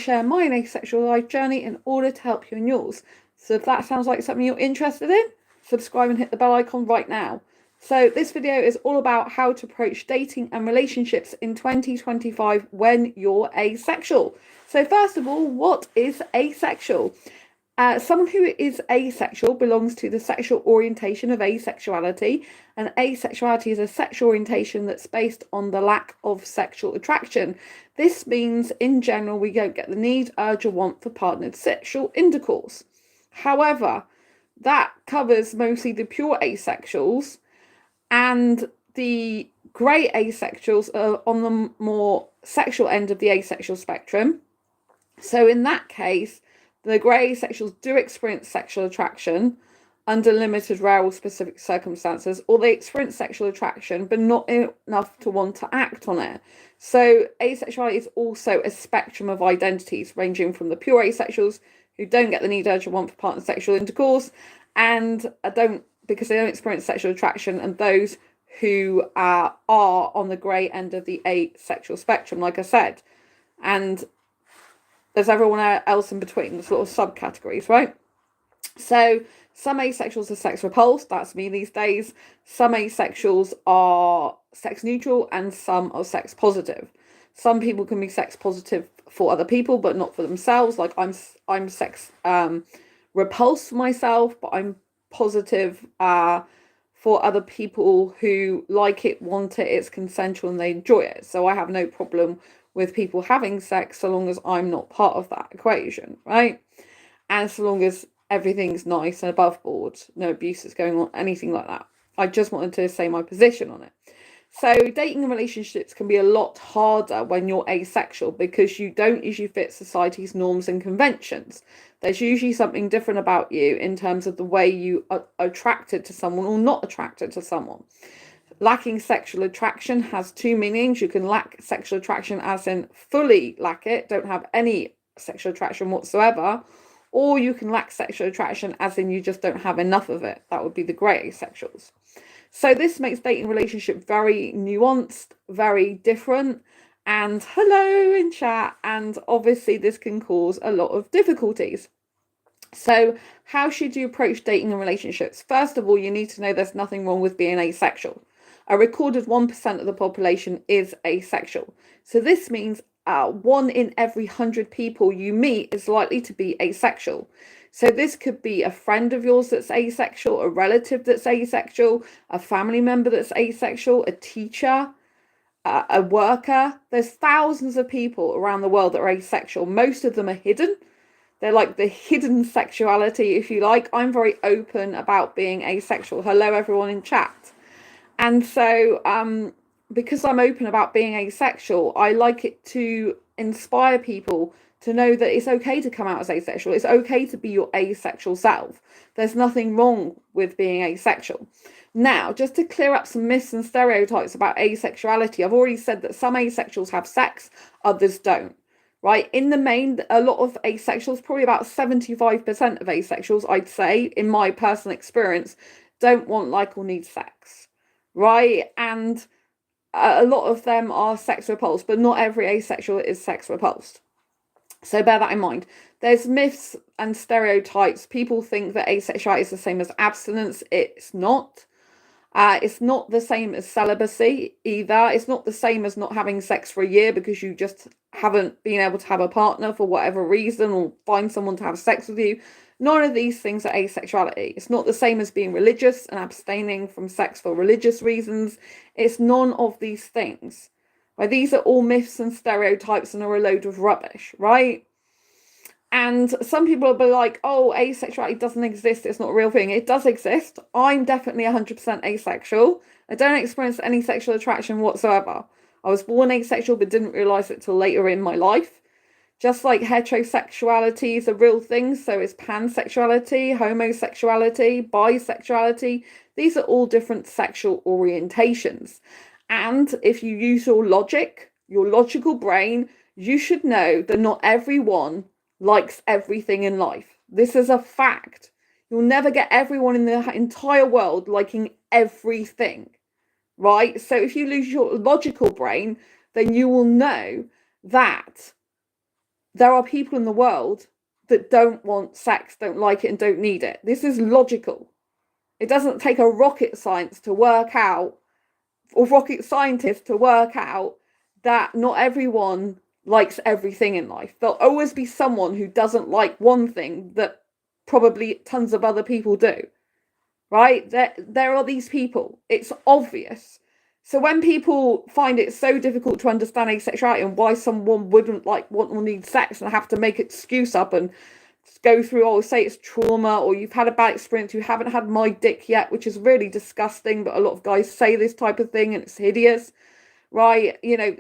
share my asexual life journey in order to help you in yours. So if that sounds like something you're interested in, subscribe and hit the bell icon right now. So this video is all about how to approach dating and relationships in 2025 when you're asexual. So first of all, what is asexual? Someone who is asexual belongs to the sexual orientation of asexuality, and asexuality is a sexual orientation that's based on the lack of sexual attraction. This means, in general, we don't get the need, urge, or want for partnered sexual intercourse. However, that covers mostly the pure asexuals, and the grey asexuals are on the more sexual end of the asexual spectrum. So in that case, the grey asexuals do experience sexual attraction under limited, rare, or specific circumstances, or they experience sexual attraction, but not enough to want to act on it. So asexuality is also a spectrum of identities, ranging from the pure asexuals who don't get the need, urge, or want for partner sexual intercourse, and because they don't experience sexual attraction, and those who are on the grey end of the asexual spectrum, like I said. And there's everyone else in between, the sort of subcategories, right? So some asexuals are sex repulsed, that's me these days. Some asexuals are sex neutral, and some are sex positive. Some people can be sex positive for other people, but not for themselves. Like I'm sex repulsed myself, but I'm positive for other people who like it, want it, it's consensual, and they enjoy it. So I have no problem with people having sex so long as I'm not part of that equation, right? And so long as everything's nice and above board, no abuse is going on, anything like that. I just wanted to say my position on it. So dating and relationships can be a lot harder when you're asexual because you don't usually fit society's norms and conventions. There's usually something different about you in terms of the way you are attracted to someone or not attracted to someone. Lacking sexual attraction has two meanings. You can lack sexual attraction as in fully lack it, don't have any sexual attraction whatsoever, or you can lack sexual attraction as in you just don't have enough of it. That would be the grey asexuals. So this makes dating relationship very nuanced, very different, and hello in chat, and obviously this can cause a lot of difficulties. So how should you approach dating and relationships? First of all, you need to know there's nothing wrong with being asexual. A recorded 1% of the population is asexual. So this means 1 in every 100 people you meet is likely to be asexual. So this could be a friend of yours that's asexual, a relative that's asexual, a family member that's asexual, a teacher, a worker. There's thousands of people around the world that are asexual. Most of them are hidden. They're like the hidden sexuality, if you like. I'm very open about being asexual. Hello, everyone in chat. And so because I'm open about being asexual, I like it to inspire people to know that it's okay to come out as asexual. It's okay to be your asexual self. There's nothing wrong with being asexual. Now, just to clear up some myths and stereotypes about asexuality, I've already said that some asexuals have sex, others don't. Right? In the main, a lot of asexuals, probably about 75% of asexuals, I'd say, in my personal experience, don't want, like, or need sex. Right? And a lot of them are sex repulsed, but not every asexual is sex repulsed. So bear that in mind. There's myths and stereotypes. People think that asexuality is the same as abstinence. It's not. It's not the same as celibacy either. It's not the same as not having sex for a year because you just haven't been able to have a partner for whatever reason or find someone to have sex with you. None of these things are asexuality. It's not the same as being religious and abstaining from sex for religious reasons. It's none of these things. Right? These are all myths and stereotypes and are a load of rubbish, right? And some people will be like, oh, asexuality doesn't exist. It's not a real thing. It does exist. I'm definitely 100% asexual. I don't experience any sexual attraction whatsoever. I was born asexual, but didn't realise it till later in my life. Just like heterosexuality is a real thing, so is pansexuality, homosexuality, bisexuality. These are all different sexual orientations. And if you use your logic, your logical brain, you should know that not everyone likes everything in life. This is a fact. You'll never get everyone in the entire world liking everything, right? So if you lose your logical brain, then you will know that there are people in the world that don't want sex, don't like it, and don't need it. This is logical. It doesn't take a rocket science to work out, or rocket scientist to work out, that not everyone likes everything in life. There'll always be someone who doesn't like one thing that probably tons of other people do, right? There are these people. It's obvious. So when people find it so difficult to understand asexuality and why someone wouldn't want or need sex and have to make excuse up and go through, or say it's trauma, or you've had a bad experience, you haven't had my dick yet, which is really disgusting, but a lot of guys say this type of thing and it's hideous, right? You know,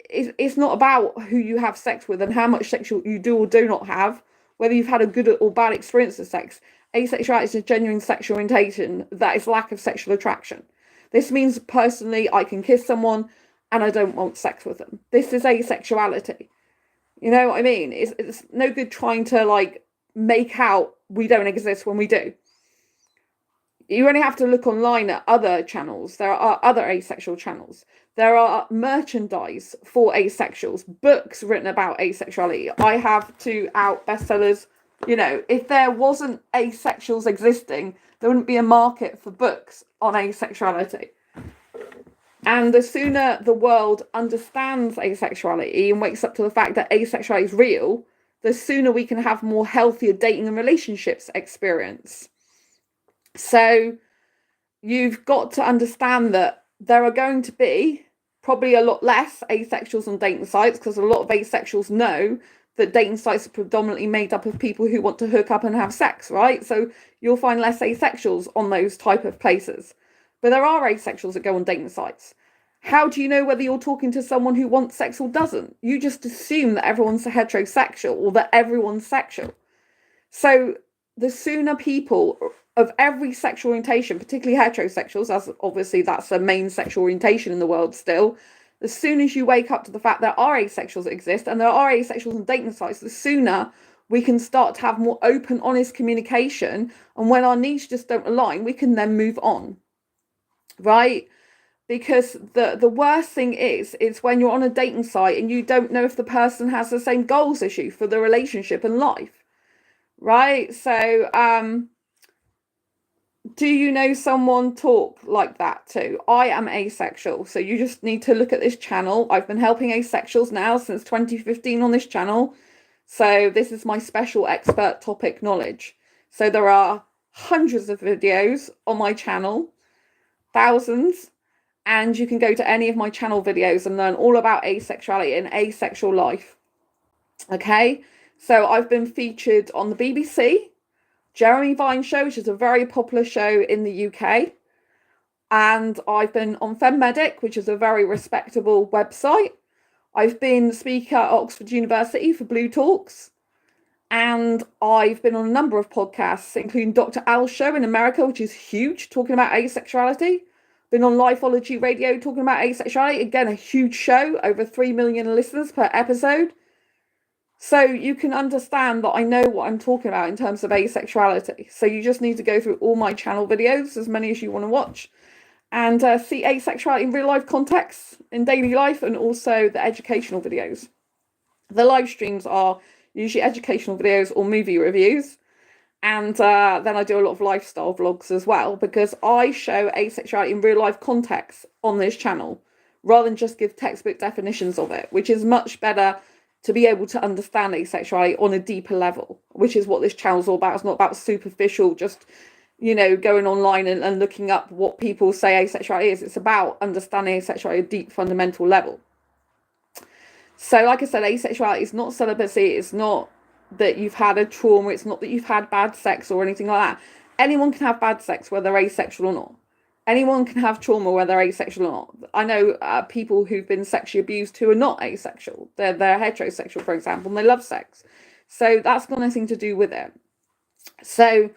it's not about who you have sex with and how much sex you do or do not have, whether you've had a good or bad experience of sex. Asexuality is a genuine sexual orientation that is lack of sexual attraction. This means personally I can kiss someone and I don't want sex with them. This is asexuality. You know what I mean? It's no good trying to make out we don't exist when we do. You only have to look online at other channels. There are other asexual channels. There are merchandise for asexuals, books written about asexuality. I have 2 out bestsellers. You know, if there wasn't asexuals existing, there wouldn't be a market for books on asexuality. And the sooner the world understands asexuality and wakes up to the fact that asexuality is real, the sooner we can have more healthier dating and relationships experience. So you've got to understand that there are going to be probably a lot less asexuals on dating sites, because a lot of asexuals know that dating sites are predominantly made up of people who want to hook up and have sex, right? So you'll find less asexuals on those type of places. But there are asexuals that go on dating sites. How do you know whether you're talking to someone who wants sex or doesn't? You just assume that everyone's heterosexual or that everyone's sexual. So the sooner people of every sexual orientation, particularly heterosexuals, as obviously that's the main sexual orientation in the world still, as soon as you wake up to the fact there are asexuals that exist and there are asexuals on dating sites, the sooner we can start to have more open, honest communication. And when our needs just don't align, we can then move on, right? Because the worst thing is when you're on a dating site and you don't know if the person has the same goals as you for the relationship and life, right? So, do you know someone talk like that too? I am asexual, so you just need to look at this channel. I've been helping asexuals now since 2015 on this channel. So this is my special expert topic knowledge. So there are hundreds of videos on my channel, thousands, and you can go to any of my channel videos and learn all about asexuality and asexual life. Okay, so I've been featured on the BBC, Jeremy Vine show, which is a very popular show in the UK. And I've been on FemMedic, which is a very respectable website. I've been speaker at Oxford University for Blue Talks. And I've been on a number of podcasts, including Dr. Al's show in America, which is huge, talking about asexuality. Been on Lifeology Radio talking about asexuality. Again, a huge show, over 3 million listeners per episode. So you can understand that I know what I'm talking about in terms of asexuality. So you just need to go through all my channel videos, as many as you want to watch, and see asexuality in real life context, in daily life, and also the educational videos. The live streams are usually educational videos or movie reviews. And then I do a lot of lifestyle vlogs as well, because I show asexuality in real life context on this channel, rather than just give textbook definitions of it, which is much better to be able to understand asexuality on a deeper level, which is what this channel is all about. It's not about superficial, just, you know, going online and looking up what people say asexuality is. It's about understanding asexuality at a deep, fundamental level. So, like I said, asexuality is not celibacy. It's not that you've had a trauma. It's not that you've had bad sex or anything like that. Anyone can have bad sex, whether they're asexual or not. Anyone can have trauma, whether they're asexual or not. I know people who've been sexually abused who are not asexual. They're heterosexual, for example, and they love sex. So that's got nothing to do with it. So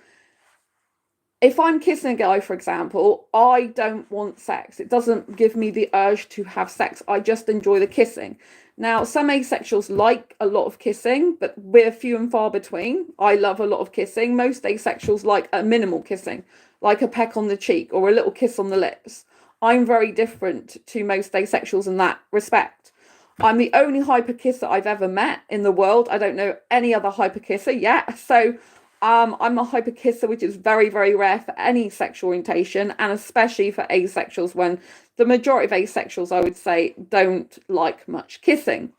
if I'm kissing a guy, for example, I don't want sex. It doesn't give me the urge to have sex. I just enjoy the kissing. Now, some asexuals like a lot of kissing, but we're few and far between. I love a lot of kissing. Most asexuals like a minimal kissing, like a peck on the cheek or a little kiss on the lips. I'm very different to most asexuals in that respect. I'm the only hyper kisser I've ever met in the world. I don't know any other hyper kisser yet. So I'm a hyper kisser, which is very, very rare for any sexual orientation, and especially for asexuals, when the majority of asexuals, I would say, don't like much kissing.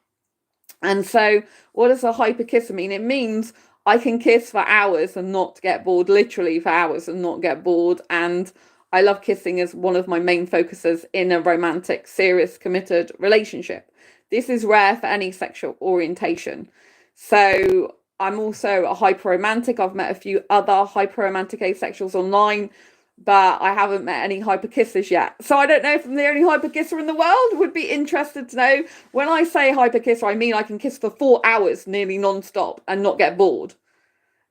And so what does a hyper kisser mean? It means I can kiss for hours and not get bored, literally for hours and not get bored. And I love kissing as one of my main focuses in a romantic, serious, committed relationship. This is rare for any sexual orientation. So I'm also a hyper romantic. I've met a few other hyper romantic asexuals online, but I haven't met any hyper kissers yet. So I don't know if I'm the only hyper kisser in the world. Would be interested to know. When I say hyper kisser, I mean I can kiss for 4 hours nearly non-stop and not get bored,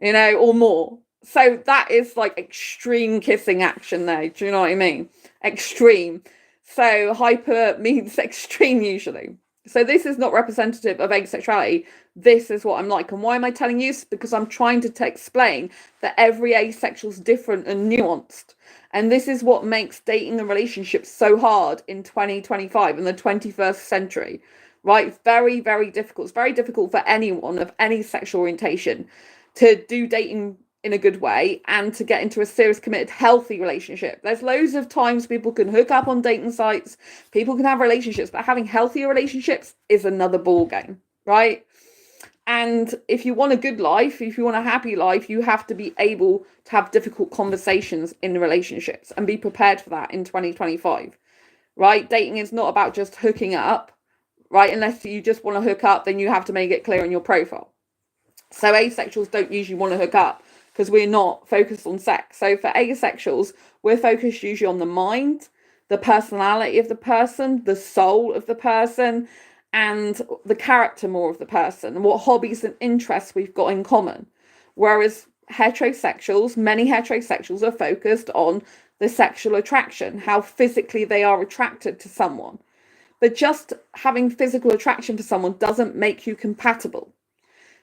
or more. So that is like extreme kissing action there. Do you know what I mean? Extreme. So hyper means extreme usually. So this is not representative of asexuality. This is what I'm like. And why am I telling you? Because I'm trying to explain that every asexual is different and nuanced. And this is what makes dating and relationships so hard in 2025, in the 21st century, right? It's very, very difficult. It's very difficult for anyone of any sexual orientation to do dating in a good way and to get into a serious, committed, healthy relationship. There's loads of times people can hook up on dating sites, people can have relationships, but having healthier relationships is another ball game, right? And if you want a good life, if you want a happy life, you have to be able to have difficult conversations in relationships and be prepared for that in 2025, right? Dating is not about just hooking up, right? Unless you just want to hook up, then you have to make it clear in your profile. So asexuals don't usually want to hook up because we're not focused on sex. So for asexuals, we're focused usually on the mind, the personality of the person, the soul of the person, and the character more of the person, what hobbies and interests we've got in common. Whereas heterosexuals, many heterosexuals are focused on the sexual attraction, how physically they are attracted to someone. But just having physical attraction for someone doesn't make you compatible.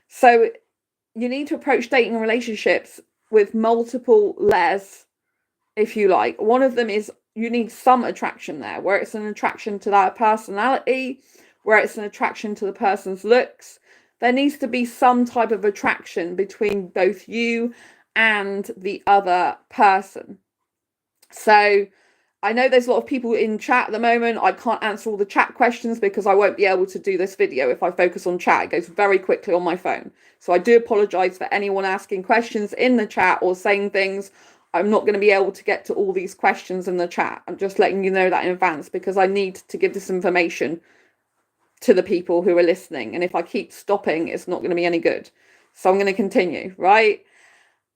So you need to approach dating and relationships with multiple layers, if you like. One of them is you need some attraction there, where it's an attraction to their personality, where it's an attraction to the person's looks. There needs to be some type of attraction between both you and the other person. So I know there's a lot of people in chat at the moment. I can't answer all the chat questions because I won't be able to do this video if I focus on chat. It goes very quickly on my phone. So I do apologize for anyone asking questions in the chat or saying things. I'm not going to be able to get to all these questions in the chat. I'm just letting you know that in advance because I need to give this information to the people who are listening. And if I keep stopping, it's not going to be any good. So I'm going to continue, right?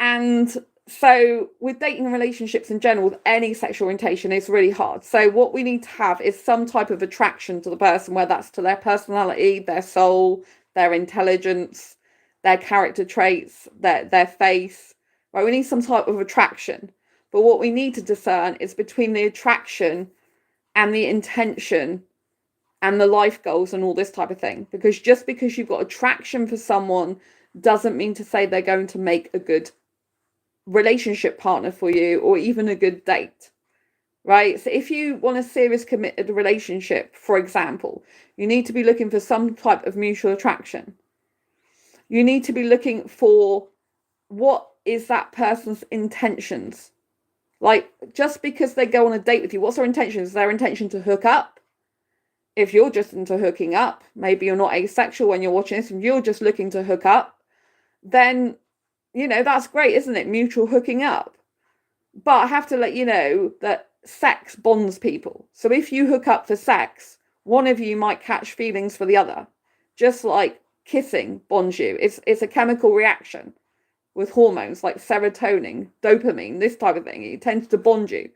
And so with dating and relationships in general, with any sexual orientation, it's really hard. So what we need to have is some type of attraction to the person, whether that's to their personality, their soul, their intelligence, their character traits, their face, right? We need some type of attraction. But what we need to discern is between the attraction and the intention and the life goals and all this type of thing. Because just because you've got attraction for someone doesn't mean to say they're going to make a good relationship partner for you or even a good date, right? So if you want a serious committed relationship, for example, you need to be looking for some type of mutual attraction. You need to be looking for what is that person's intentions. Like, just because they go on a date with you, what's their intentions? Is their intention to hook up? If you're just into hooking up, maybe you're not asexual when you're watching this, and you're just looking to hook up, then that's great, isn't it? Mutual hooking up. But I have to let you know that sex bonds people. So if you hook up for sex, one of you might catch feelings for the other. Just like kissing bonds you. It's a chemical reaction with hormones like serotonin, dopamine, this type of thing. It tends to bond you,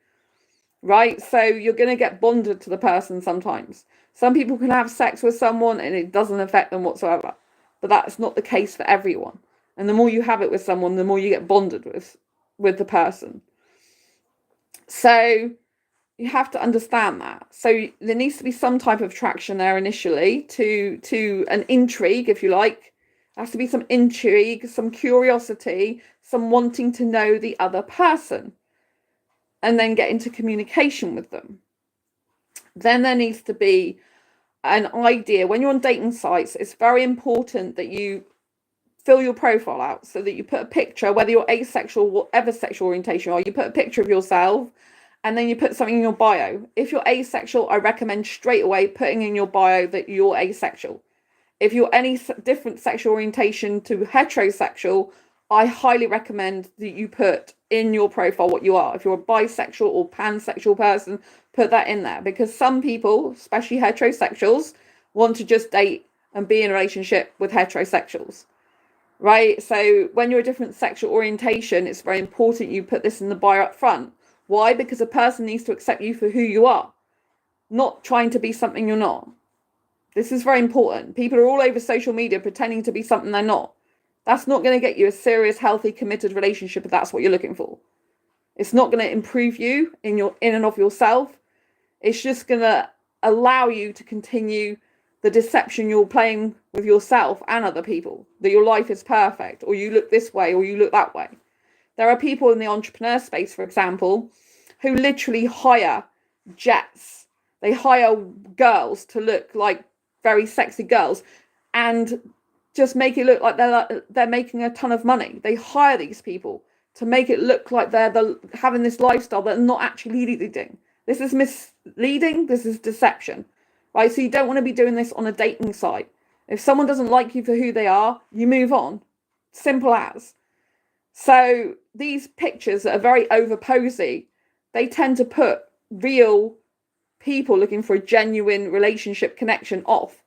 right? So you're going to get bonded to the person sometimes. Some people can have sex with someone and it doesn't affect them whatsoever. But that's not the case for everyone. And the more you have it with someone, the more you get bonded with the person. So you have to understand that. So there needs to be some type of attraction there initially to an intrigue, if you like. There has to be some intrigue, some curiosity, some wanting to know the other person, and then get into communication with them. Then there needs to be an idea. When you're on dating sites, it's very important that you fill your profile out so that you put a picture, whether you're asexual, whatever sexual orientation you are, you put a picture of yourself and then you put something in your bio. If you're asexual, I recommend straight away putting in your bio that you're asexual. If you're any different sexual orientation to heterosexual, I highly recommend that you put in your profile what you are. If you're a bisexual or pansexual person, put that in there, because some people, especially heterosexuals, want to just date and be in a relationship with heterosexuals, right? So when you're a different sexual orientation, it's very important you put this in the bio up front. Why? Because a person needs to accept you for who you are, not trying to be something you're not. This is very important. People are all over social media pretending to be something they're not. That's not going to get you a serious, healthy, committed relationship if that's what you're looking for. It's not going to improve you in and of yourself. It's just going to allow you to continue the deception you're playing with yourself and other people, that your life is perfect, or you look this way, or you look that way. There are people in the entrepreneur space, for example, who literally hire jets. They hire girls to look like very sexy girls and just make it look like they're making a ton of money. They hire these people to make it look like they're having this lifestyle that they're not actually leading. This is misleading. This is deception, right? So you don't want to be doing this on a dating site. If someone doesn't like you for who they are, you move on. Simple as. So these pictures that are very overposy, they tend to put real people looking for a genuine relationship connection off.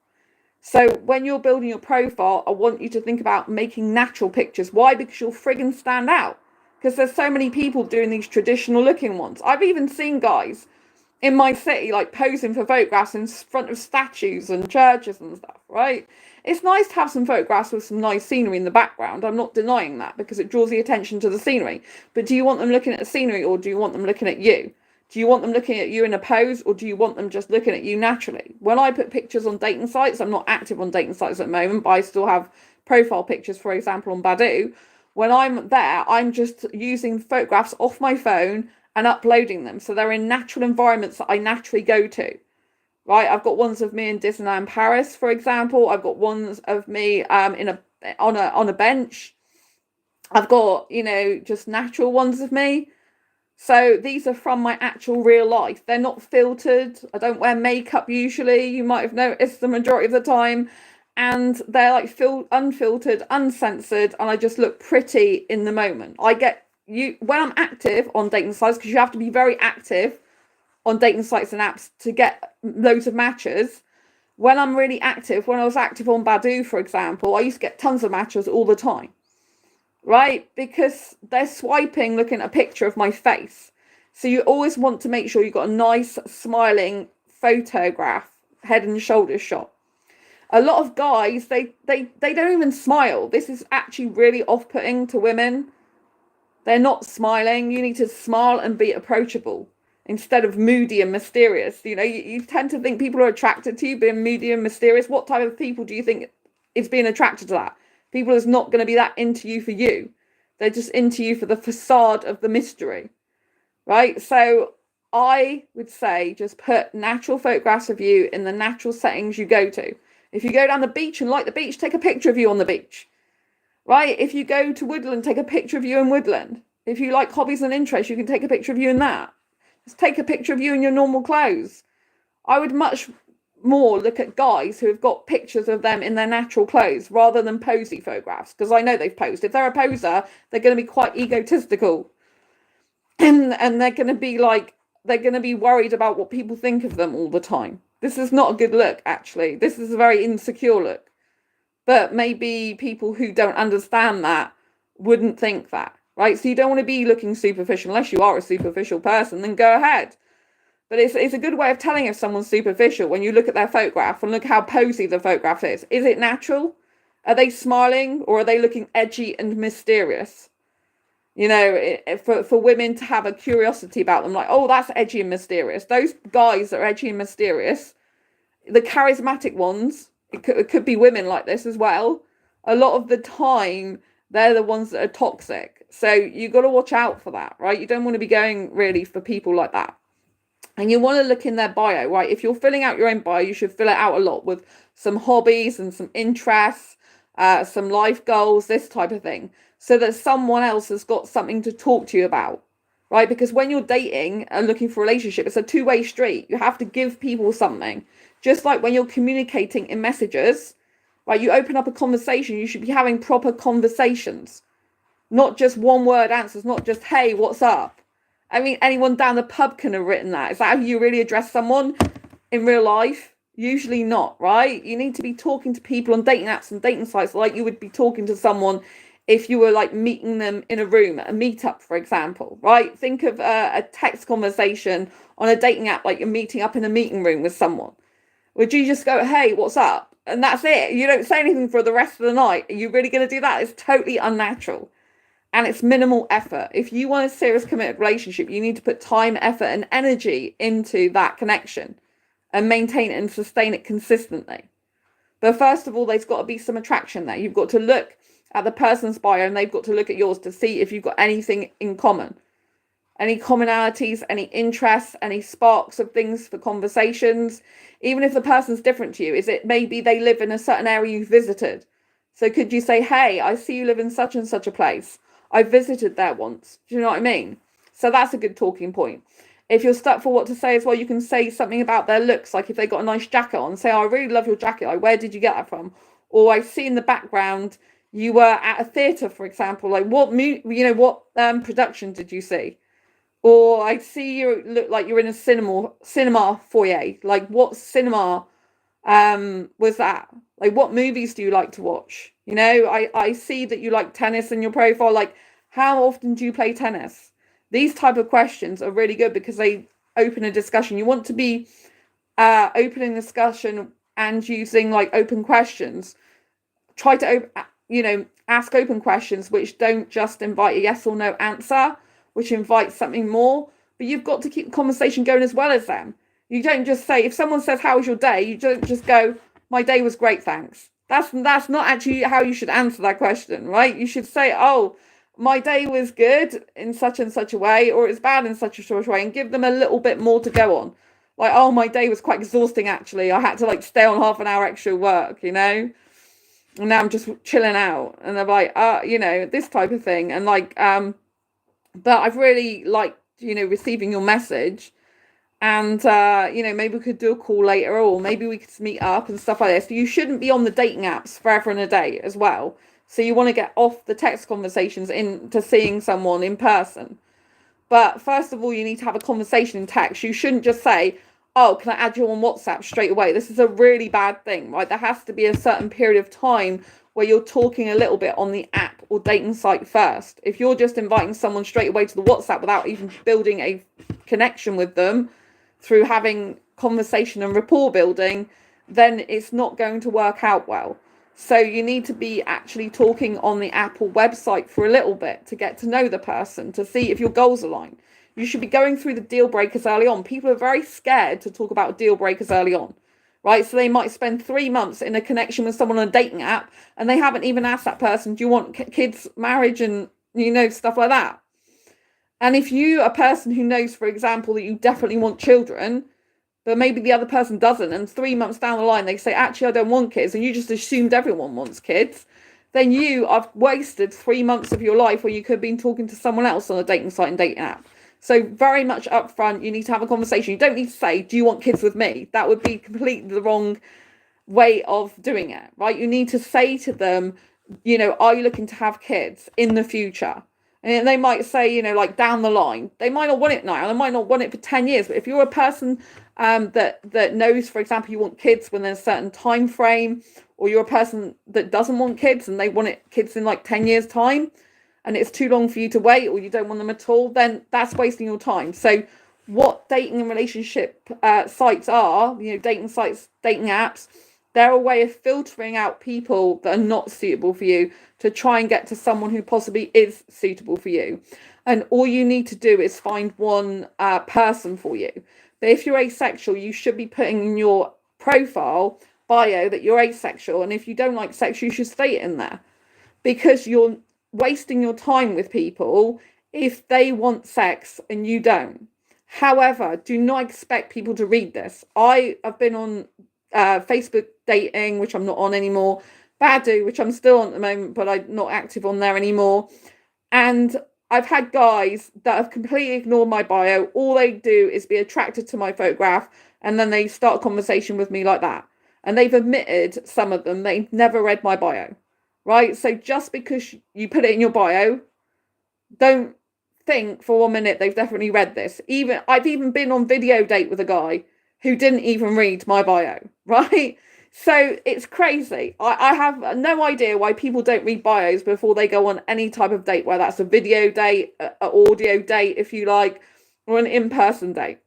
So when you're building your profile, I want you to think about making natural pictures. Why? Because you'll friggin' stand out. Because there's so many people doing these traditional looking ones. I've even seen guys in my city like posing for photographs in front of statues and churches and stuff, right? It's nice to have some photographs with some nice scenery in the background. I'm not denying that, because it draws the attention to the scenery. But do you want them looking at the scenery, or do you want them looking at you? Do you want them looking at you in a pose, or do you want them just looking at you naturally? When I put pictures on dating sites, I'm not active on dating sites at the moment, but I still have profile pictures, for example, on Badoo. When I'm there, I'm just using photographs off my phone and uploading them. So they're in natural environments that I naturally go to, right? I've got ones of me in Disneyland Paris, for example. I've got ones of me on a bench. I've got, just natural ones of me. So these are from my actual real life. They're not filtered. I don't wear makeup usually. You might have noticed the majority of the time. And they're like unfiltered, uncensored, and I just look pretty in the moment. When I'm active on dating sites, because you have to be very active on dating sites and apps to get loads of matches. When I'm really active, when I was active on Badoo, for example, I used to get tons of matches all the time. Right? Because they're swiping, looking at a picture of my face. So you always want to make sure you've got a nice, smiling photograph, head and shoulders shot. A lot of guys, they don't even smile. This is actually really off-putting to women. They're not smiling. You need to smile and be approachable instead of moody and mysterious. You tend to think people are attracted to you being moody and mysterious. What type of people do you think is being attracted to that? People is not going to be that into you for you. They're just into you for the facade of the mystery, right? So I would say just put natural photographs of you in the natural settings you go to. If you go down the beach and like the beach, take a picture of you on the beach, right? If you go to woodland, take a picture of you in woodland. If you like hobbies and interests, you can take a picture of you in that. Just take a picture of you in your normal clothes. I would much more look at guys who have got pictures of them in their natural clothes rather than posy photographs, because I know they've posed. If they're a poser, they're going to be quite egotistical, and they're going to be worried about what people think of them all the time. This is not a good look, actually. This is a very insecure look. But maybe people who don't understand that wouldn't think that, right? So you don't want to be looking superficial. Unless you are a superficial person, then go ahead. But it's a good way of telling if someone's superficial when you look at their photograph and look how posy the photograph is. Is it natural? Are they smiling, or are they looking edgy and mysterious? For women to have a curiosity about them, like, oh, that's edgy and mysterious. Those guys that are edgy and mysterious, the charismatic ones, it could be women like this as well. A lot of the time, they're the ones that are toxic. So you got to watch out for that, right? You don't want to be going really for people like that. And you want to look in their bio, right? If you're filling out your own bio, you should fill it out a lot with some hobbies and some interests, some life goals, this type of thing, so that someone else has got something to talk to you about, right? Because when you're dating and looking for a relationship, it's a two-way street. You have to give people something. Just like when you're communicating in messages, right? You open up a conversation, you should be having proper conversations, not just one-word answers, not just, hey, what's up? I mean, anyone down the pub can have written that. Is that how you really address someone in real life? Usually not, right? You need to be talking to people on dating apps and dating sites like you would be talking to someone if you were like meeting them in a room, a meetup, for example, right? Think of a text conversation on a dating app like you're meeting up in a meeting room with someone. Would you just go, hey, what's up? And that's it. You don't say anything for the rest of the night. Are you really going to do that? It's totally unnatural. And it's minimal effort. If you want a serious committed relationship, you need to put time, effort, and energy into that connection and maintain it and sustain it consistently. But first of all, there's got to be some attraction there. You've got to look at the person's bio and they've got to look at yours to see if you've got anything in common. Any commonalities, any interests, any sparks of things for conversations. Even if the person's different to you, is it maybe they live in a certain area you've visited? So could you say, hey, I see you live in such and such a place. I visited there once. Do you know what I mean? So that's a good talking point. If you're stuck for what to say as well, you can say something about their looks. Like if they got a nice jacket on, say, oh, I really love your jacket. Like, where did you get that from? Or I see in the background you were at a theatre, for example. Like what production did you see? Or I see you look like you're in a cinema foyer. Like what cinema was that? Like what movies do you like to watch? You know, I see that you like tennis in your profile. Like how often do you play tennis? These type of questions are really good because they open a discussion. You want to be opening discussion and using like open questions. Try to ask open questions which don't just invite a yes or no answer, which invites something more. But you've got to keep the conversation going as well as them. You don't just say, if someone says, how was your day? You don't just go, my day was great, thanks. That's not actually how you should answer that question, right? You should say, oh, my day was good in such and such a way, or it's bad in such a way, and give them a little bit more to go on. Like, oh, my day was quite exhausting, actually. I had to like stay on half an hour extra work, you know? And now I'm just chilling out. And they're like, this type of thing. And like, but I've really liked, receiving your message. And, maybe we could do a call later, or maybe we could meet up and stuff like this. You shouldn't be on the dating apps forever and a day as well. So you want to get off the text conversations into seeing someone in person. But first of all, you need to have a conversation in text. You shouldn't just say, oh, can I add you on WhatsApp straight away? This is a really bad thing, right? There has to be a certain period of time where you're talking a little bit on the app or dating site first. If you're just inviting someone straight away to the WhatsApp without even building a connection with them through having conversation and rapport building, then it's not going to work out well. So you need to be actually talking on the Apple website for a little bit to get to know the person, to see if your goals align. You should be going through the deal breakers early on. People are very scared to talk about deal breakers early on, right? So they might spend 3 months in a connection with someone on a dating app and they haven't even asked that person, do you want kids, marriage, and, stuff like that. And if you are a person who knows, for example, that you definitely want children, but maybe the other person doesn't, and 3 months down the line they say, actually, I don't want kids, and you just assumed everyone wants kids, then you have wasted 3 months of your life where you could have been talking to someone else on a dating site and dating app. So very much upfront, you need to have a conversation. You don't need to say, do you want kids with me? That would be completely the wrong way of doing it, right? You need to say to them, are you looking to have kids in the future? And they might say, like down the line. They might not want it now. They might not want it for 10 years. But if you're a person that knows, for example, you want kids within a certain time frame, or you're a person that doesn't want kids and they want kids in like 10 years time, and it's too long for you to wait, or you don't want them at all, then that's wasting your time. So what dating and relationship sites are, dating sites, dating apps, they're a way of filtering out people that are not suitable for you to try and get to someone who possibly is suitable for you. And all you need to do is find one person for you. But if you're asexual, you should be putting in your profile bio that you're asexual. And if you don't like sex, you should state it in there, because you're wasting your time with people if they want sex and you don't. However, do not expect people to read this. I have been on Facebook Dating, which I'm not on anymore, Badoo, which I'm still on at the moment, but I'm not active on there anymore. And I've had guys that have completely ignored my bio. All they do is be attracted to my photograph, and then they start a conversation with me like that. And they've admitted, some of them, they've never read my bio, right? So just because you put it in your bio, don't think for 1 minute they've definitely read this. I've even been on video date with a guy who didn't even read my bio, right? So it's crazy. I have no idea why people don't read bios before they go on any type of date, whether that's a video date, an audio date, if you like, or an in-person date.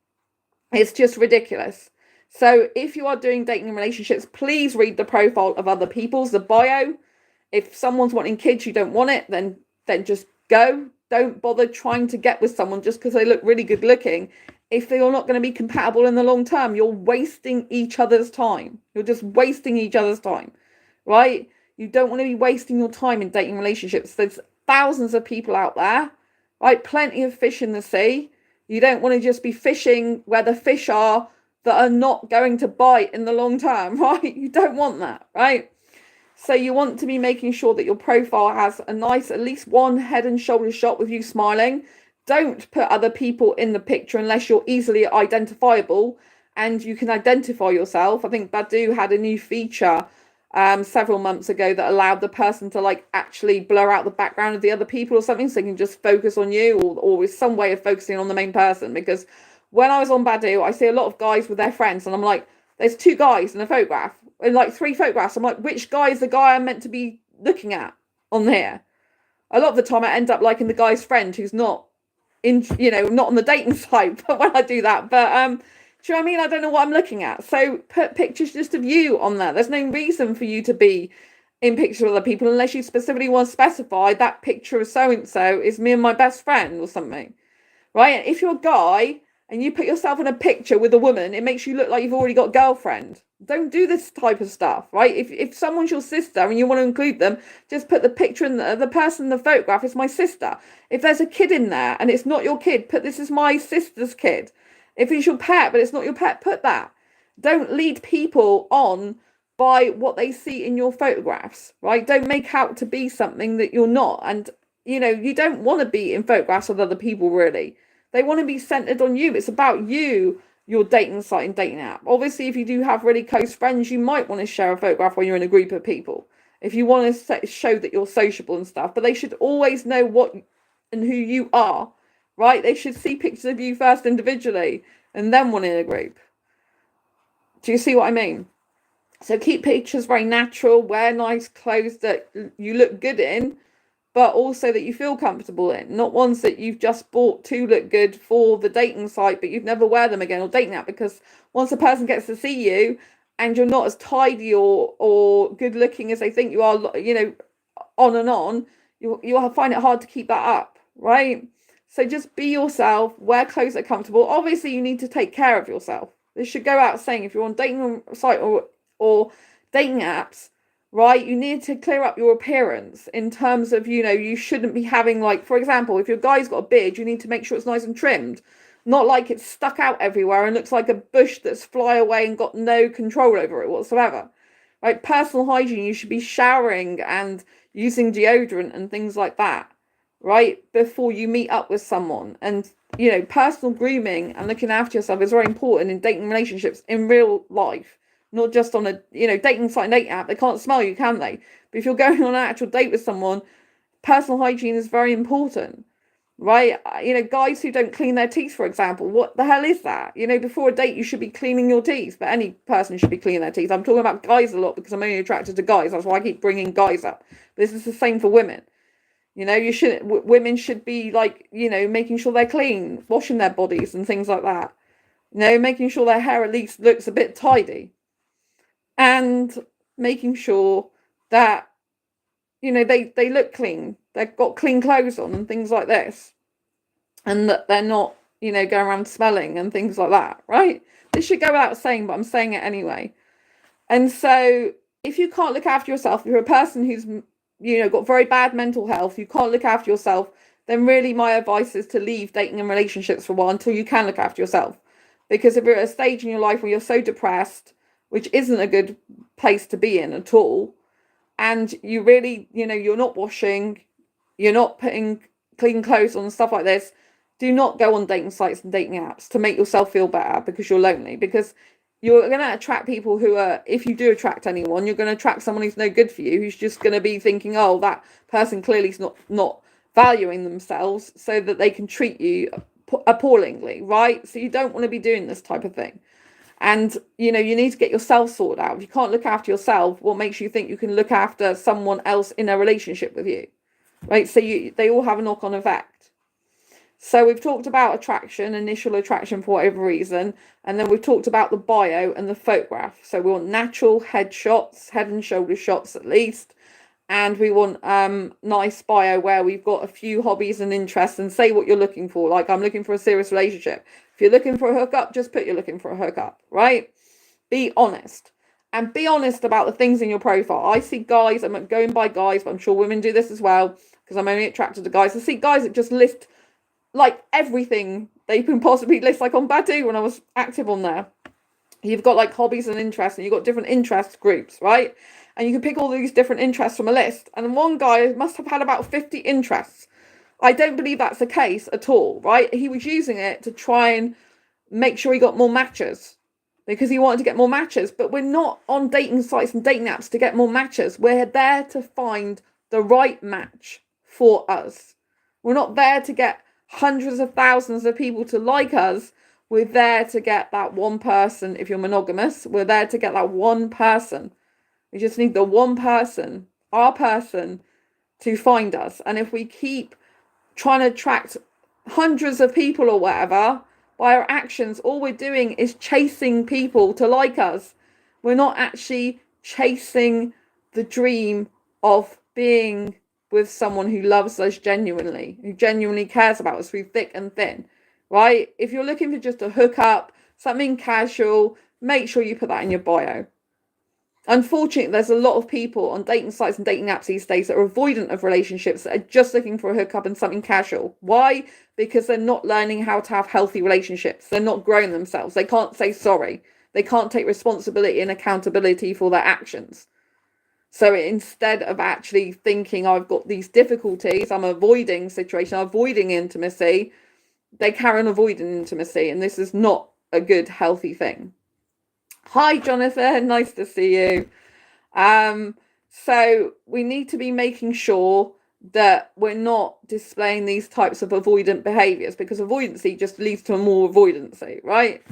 It's just ridiculous. So if you are doing dating and relationships, please read the profile of other people's, the bio. If someone's wanting kids, you don't want it, then just go. Don't bother trying to get with someone just because they look really good looking. If they're not going to be compatible in the long term, you're wasting each other's time. You're just wasting each other's time, right? You don't want to be wasting your time in dating relationships. There's thousands of people out there, right? Plenty of fish in the sea. You don't want to just be fishing where the fish are that are not going to bite in the long term, right? You don't want that, right? So you want to be making sure that your profile has a nice, at least one head and shoulders shot with you smiling. Don't put other people in the picture unless you're easily identifiable and you can identify yourself. I think Badoo had a new feature several months ago that allowed the person to like actually blur out the background of the other people or something, so they can just focus on you, or with some way of focusing on the main person. Because when I was on Badoo, I see a lot of guys with their friends, and I'm like, there's 2 guys in a photograph, in like 3 photographs. I'm like, which guy is the guy I'm meant to be looking at on here? A lot of the time I end up liking the guy's friend who's not in, not on the dating site, but when I do that, but do you know what I mean? I don't know what I'm looking at. So put pictures just of you on there. There's no reason for you to be in pictures of other people unless you specifically want to specify that picture of so-and-so is me and my best friend or something, right? If you're a guy and you put yourself in a picture with a woman, it makes you look like you've already got a girlfriend. Don't do this type of stuff, right? If someone's your sister and you want to include them, just put the picture in the person in the photograph is my sister. If there's a kid in there and it's not your kid, put this is my sister's kid. If it's your pet but it's not your pet, put that. Don't lead people on by what they see in your photographs, right? Don't make out to be something that you're not. And, you don't want to be in photographs with other people, really. They want to be centered on you. It's about you, your dating site and dating app. Obviously, if you do have really close friends, you might want to share a photograph when you're in a group of people, if you want to show that you're sociable and stuff. But they should always know what and who you are, right? They should see pictures of you first individually and then one in a group. Do you see what I mean? So keep pictures very natural, wear nice clothes that you look good in, but also that you feel comfortable in, not ones that you've just bought to look good for the dating site, but you'd never wear them again, or dating app, because once a person gets to see you and you're not as tidy or good looking as they think you are, on and on, you'll find it hard to keep that up, right? So just be yourself, wear clothes that are comfortable. Obviously, you need to take care of yourself. This should go out saying, if you're on dating site or dating apps, right, you need to clear up your appearance in terms of, you shouldn't be having, like, for example, if your guy's got a beard, you need to make sure it's nice and trimmed, not like it's stuck out everywhere and looks like a bush that's fly away and got no control over it whatsoever, right? Personal hygiene, you should be showering and using deodorant and things like that, right, before you meet up with someone. And personal grooming and looking after yourself is very important in dating relationships in real life, not just on a dating site and dating app. They can't smell you, can they? But if you're going on an actual date with someone, personal hygiene is very important, right? Guys who don't clean their teeth, for example, what the hell is that? Before a date you should be cleaning your teeth, but any person should be cleaning their teeth. I'm talking about guys a lot because I'm only attracted to guys. That's why I keep bringing guys up. This is the same for women. Women should be like, making sure they're clean, washing their bodies and things like that. Making sure their hair at least looks a bit tidy, and making sure that, they look clean. They've got clean clothes on and things like this, and that they're not, going around smelling and things like that, right? This should go without saying, but I'm saying it anyway. And so if you can't look after yourself, if you're a person who's got very bad mental health, you can't look after yourself, then really my advice is to leave dating and relationships for a while until you can look after yourself. Because if you're at a stage in your life where you're so depressed, which isn't a good place to be in at all, and you really, you're not washing, you're not putting clean clothes on and stuff like this, do not go on dating sites and dating apps to make yourself feel better because you're lonely. Because you're going to attract people who are, if you do attract anyone, you're going to attract someone who's no good for you, who's just going to be thinking, oh, that person clearly is not valuing themselves, so that they can treat you appallingly, right? So you don't want to be doing this type of thing. And, you need to get yourself sorted out. If you can't look after yourself, what makes you think you can look after someone else in a relationship with you, right? So they all have a knock-on effect. So we've talked about attraction, initial attraction for whatever reason, and then we've talked about the bio and the photograph. So we want natural head shots, head and shoulder shots at least, and we want nice bio where we've got a few hobbies and interests, and say what you're looking for. Like, I'm looking for a serious relationship. If you're looking for a hookup, just put you're looking for a hookup, right? Be honest. And be honest about the things in your profile. I see guys, I'm going by guys, but I'm sure women do this as well, because I'm only attracted to guys. I see guys that just list like everything they can possibly list, like on Badu when I was active on there. You've got like hobbies and interests, and you've got different interest groups, right? And you can pick all these different interests from a list. And one guy must have had about 50 interests. I don't believe that's the case at all, right? He was using it to try and make sure he got more matches, because he wanted to get more matches. But we're not on dating sites and dating apps to get more matches. We're there to find the right match for us. We're not there to get hundreds of thousands of people to like us. We're there to get that one person. If you're monogamous, we're there to get that one person. We just need the one person, our person, to find us. And if we keep trying to attract hundreds of people or whatever by our actions, all we're doing is chasing people to like us. We're not actually chasing the dream of being with someone who loves us genuinely, who genuinely cares about us through thick and thin, right? If you're looking for just a hookup, something casual, make sure you put that in your bio. Unfortunately, there's a lot of people on dating sites and dating apps these days that are avoidant of relationships, that are just looking for a hookup and something casual. Why? Because they're not learning how to have healthy relationships. They're not growing themselves. They can't say sorry. They can't take responsibility and accountability for their actions. So instead of actually thinking, I've got these difficulties, I'm avoiding situation, I'm avoiding intimacy, they carry on avoiding intimacy. And this is not a good, healthy thing. Hi, Jonathan. Nice to see you. So we need to be making sure that we're not displaying these types of avoidant behaviors, because avoidancy just leads to more avoidancy, right?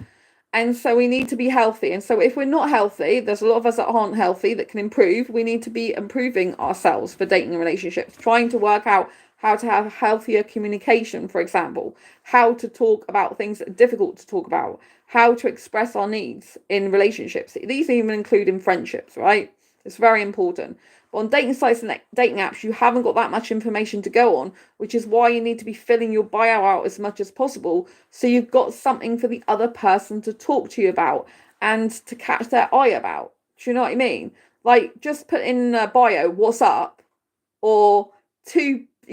And so we need to be healthy. And so if we're not healthy, there's a lot of us that aren't healthy that can improve. We need to be improving ourselves for dating and relationships, trying to work out how to have healthier communication, for example, how to talk about things that are difficult to talk about, how to express our needs in relationships. These even include in friendships, right? It's very important. But on dating sites and dating apps, you haven't got that much information to go on, which is why you need to be filling your bio out as much as possible, so you've got something for the other person to talk to you about and to catch their eye about. Do you know what I mean? Like, just put in a bio, what's up, or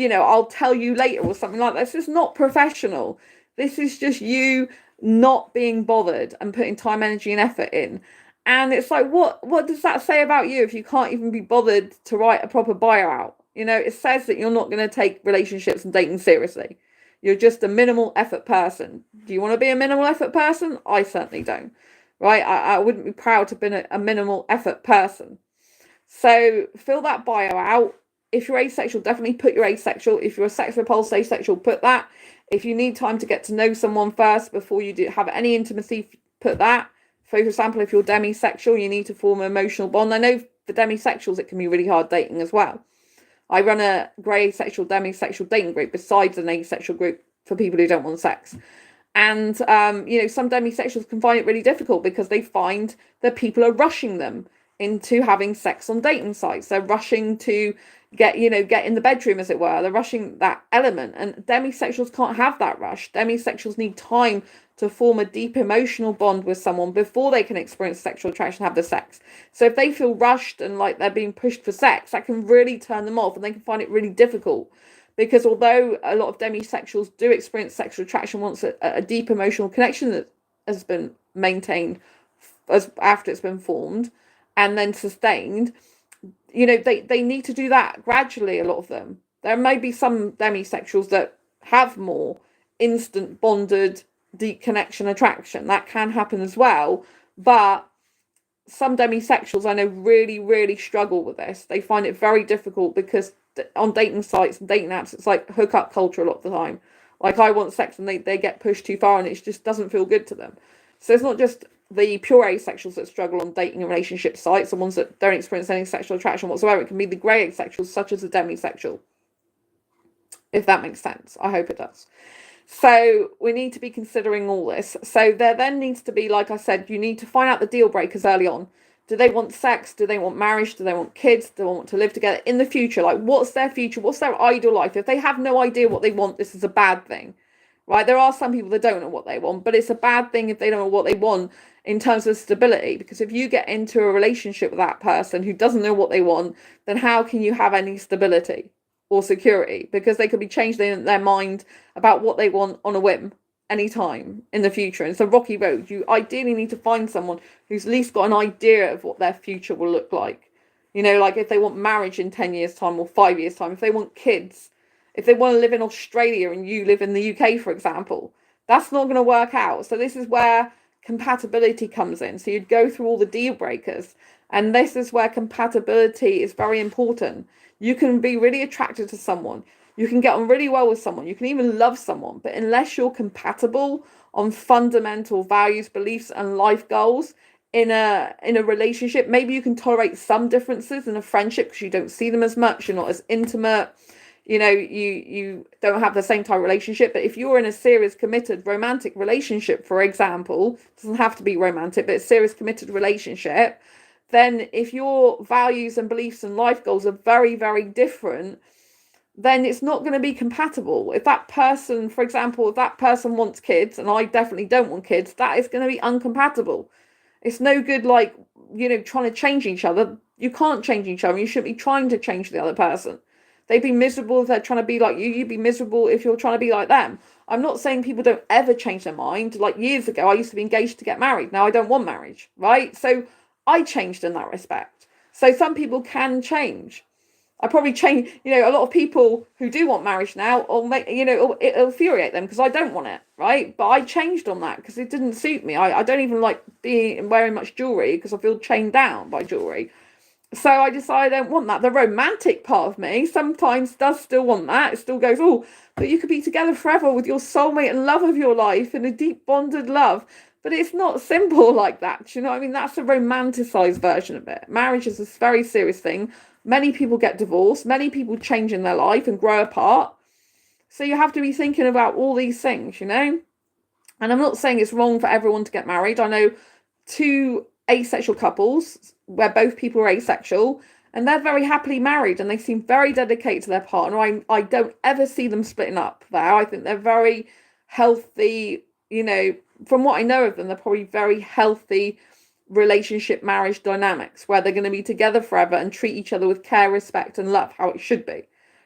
I'll tell you later, or something like that. This is not professional. This is just you not being bothered and putting time, energy, and effort in. And it's like, what does that say about you if you can't even be bothered to write a proper bio out? It says that you're not going to take relationships and dating seriously. You're just a minimal effort person. Do you want to be a minimal effort person? I certainly don't, right? I wouldn't be proud to have been a minimal effort person. So fill that bio out. If you're asexual, definitely put you're asexual. If you're a sex repulsed asexual, put that. If you need time to get to know someone first before you have any intimacy, put that. For example, if you're demisexual, you need to form an emotional bond. I know for demisexuals, it can be really hard dating as well. I run a grey asexual, demisexual dating group besides an asexual group for people who don't want sex. And, some demisexuals can find it really difficult because they find that people are rushing them into having sex on dating sites. They're rushing to get in the bedroom, as it were. They're rushing that element. And demisexuals can't have that rush. Demisexuals need time to form a deep emotional bond with someone before they can experience sexual attraction, have the sex. So if they feel rushed and like they're being pushed for sex, that can really turn them off, and they can find it really difficult because although a lot of demisexuals do experience sexual attraction once a deep emotional connection that has been maintained as after it's been formed and then sustained, they need to do that gradually. A lot of them. There may be some demisexuals that have more instant bonded deep connection attraction. That can happen as well, but some demisexuals I know really, really struggle with this. They find it very difficult because on dating sites and dating apps, it's like hookup culture a lot of the time. Like, I want sex and they get pushed too far and it just doesn't feel good to them. So it's not just the pure asexuals that struggle on dating and relationship sites, the ones that don't experience any sexual attraction whatsoever. It can be the grey asexuals, such as the demisexual, if that makes sense. I hope it does. So we need to be considering all this. So there then needs to be, like I said, you need to find out the deal breakers early on. Do they want sex? Do they want marriage? Do they want kids? Do they want to live together in the future? Like, what's their future? What's their ideal life? If they have no idea what they want, this is a bad thing, right? There are some people that don't know what they want, but it's a bad thing if they don't know what they want in terms of stability. Because if you get into a relationship with that person who doesn't know what they want, then how can you have any stability or security? Because they could be changing their mind about what they want on a whim anytime in the future. And it's a rocky road. You ideally need to find someone who's at least got an idea of what their future will look like. Like if they want marriage in 10 years time or 5 years time, if they want kids, if they want to live in Australia and you live in the UK, for example, that's not going to work out. So this is where compatibility comes in. So you'd go through all the deal breakers, and this is where compatibility is very important. You can be really attracted to someone. You can get on really well with someone. You can even love someone. But unless you're compatible on fundamental values, beliefs, and life goals in a relationship, maybe you can tolerate some differences in a friendship because you don't see them as much. You're not as intimate. You don't have the same type of relationship. But if you're in a serious, committed, romantic relationship, for example, it doesn't have to be romantic, but a serious, committed relationship, then if your values and beliefs and life goals are very, very different, then it's not going to be compatible. If that person, for example, if that person wants kids and I definitely don't want kids, that is going to be uncompatible. It's no good, like, trying to change each other. You can't change each other. You shouldn't be trying to change the other person. They'd be miserable if they're trying to be like you. You'd be miserable if you're trying to be like them. I'm not saying people don't ever change their mind. Like, years ago, I used to be engaged to get married. Now I don't want marriage, right? So I changed in that respect. So some people can change. I probably change, a lot of people who do want marriage now, or it'll infuriate them because I don't want it, right? But I changed on that because it didn't suit me. I don't even like wearing much jewelry because I feel chained down by jewelry. So I decided I don't want that. The romantic part of me sometimes does still want that. It still goes, oh, but you could be together forever with your soulmate and love of your life in a deep bonded love. But it's not simple like that. Do you know what I mean? That's a romanticized version of it. Marriage is a very serious thing. Many people get divorced. Many people change in their life and grow apart. So you have to be thinking about all these things, And I'm not saying it's wrong for everyone to get married. I know 2 asexual couples where both people are asexual and they're very happily married and they seem very dedicated to their partner. I don't ever see them splitting up there. I think they're very healthy, from what I know of them, they're probably very healthy relationship marriage dynamics where they're going to be together forever and treat each other with care, respect, and love, how it should be,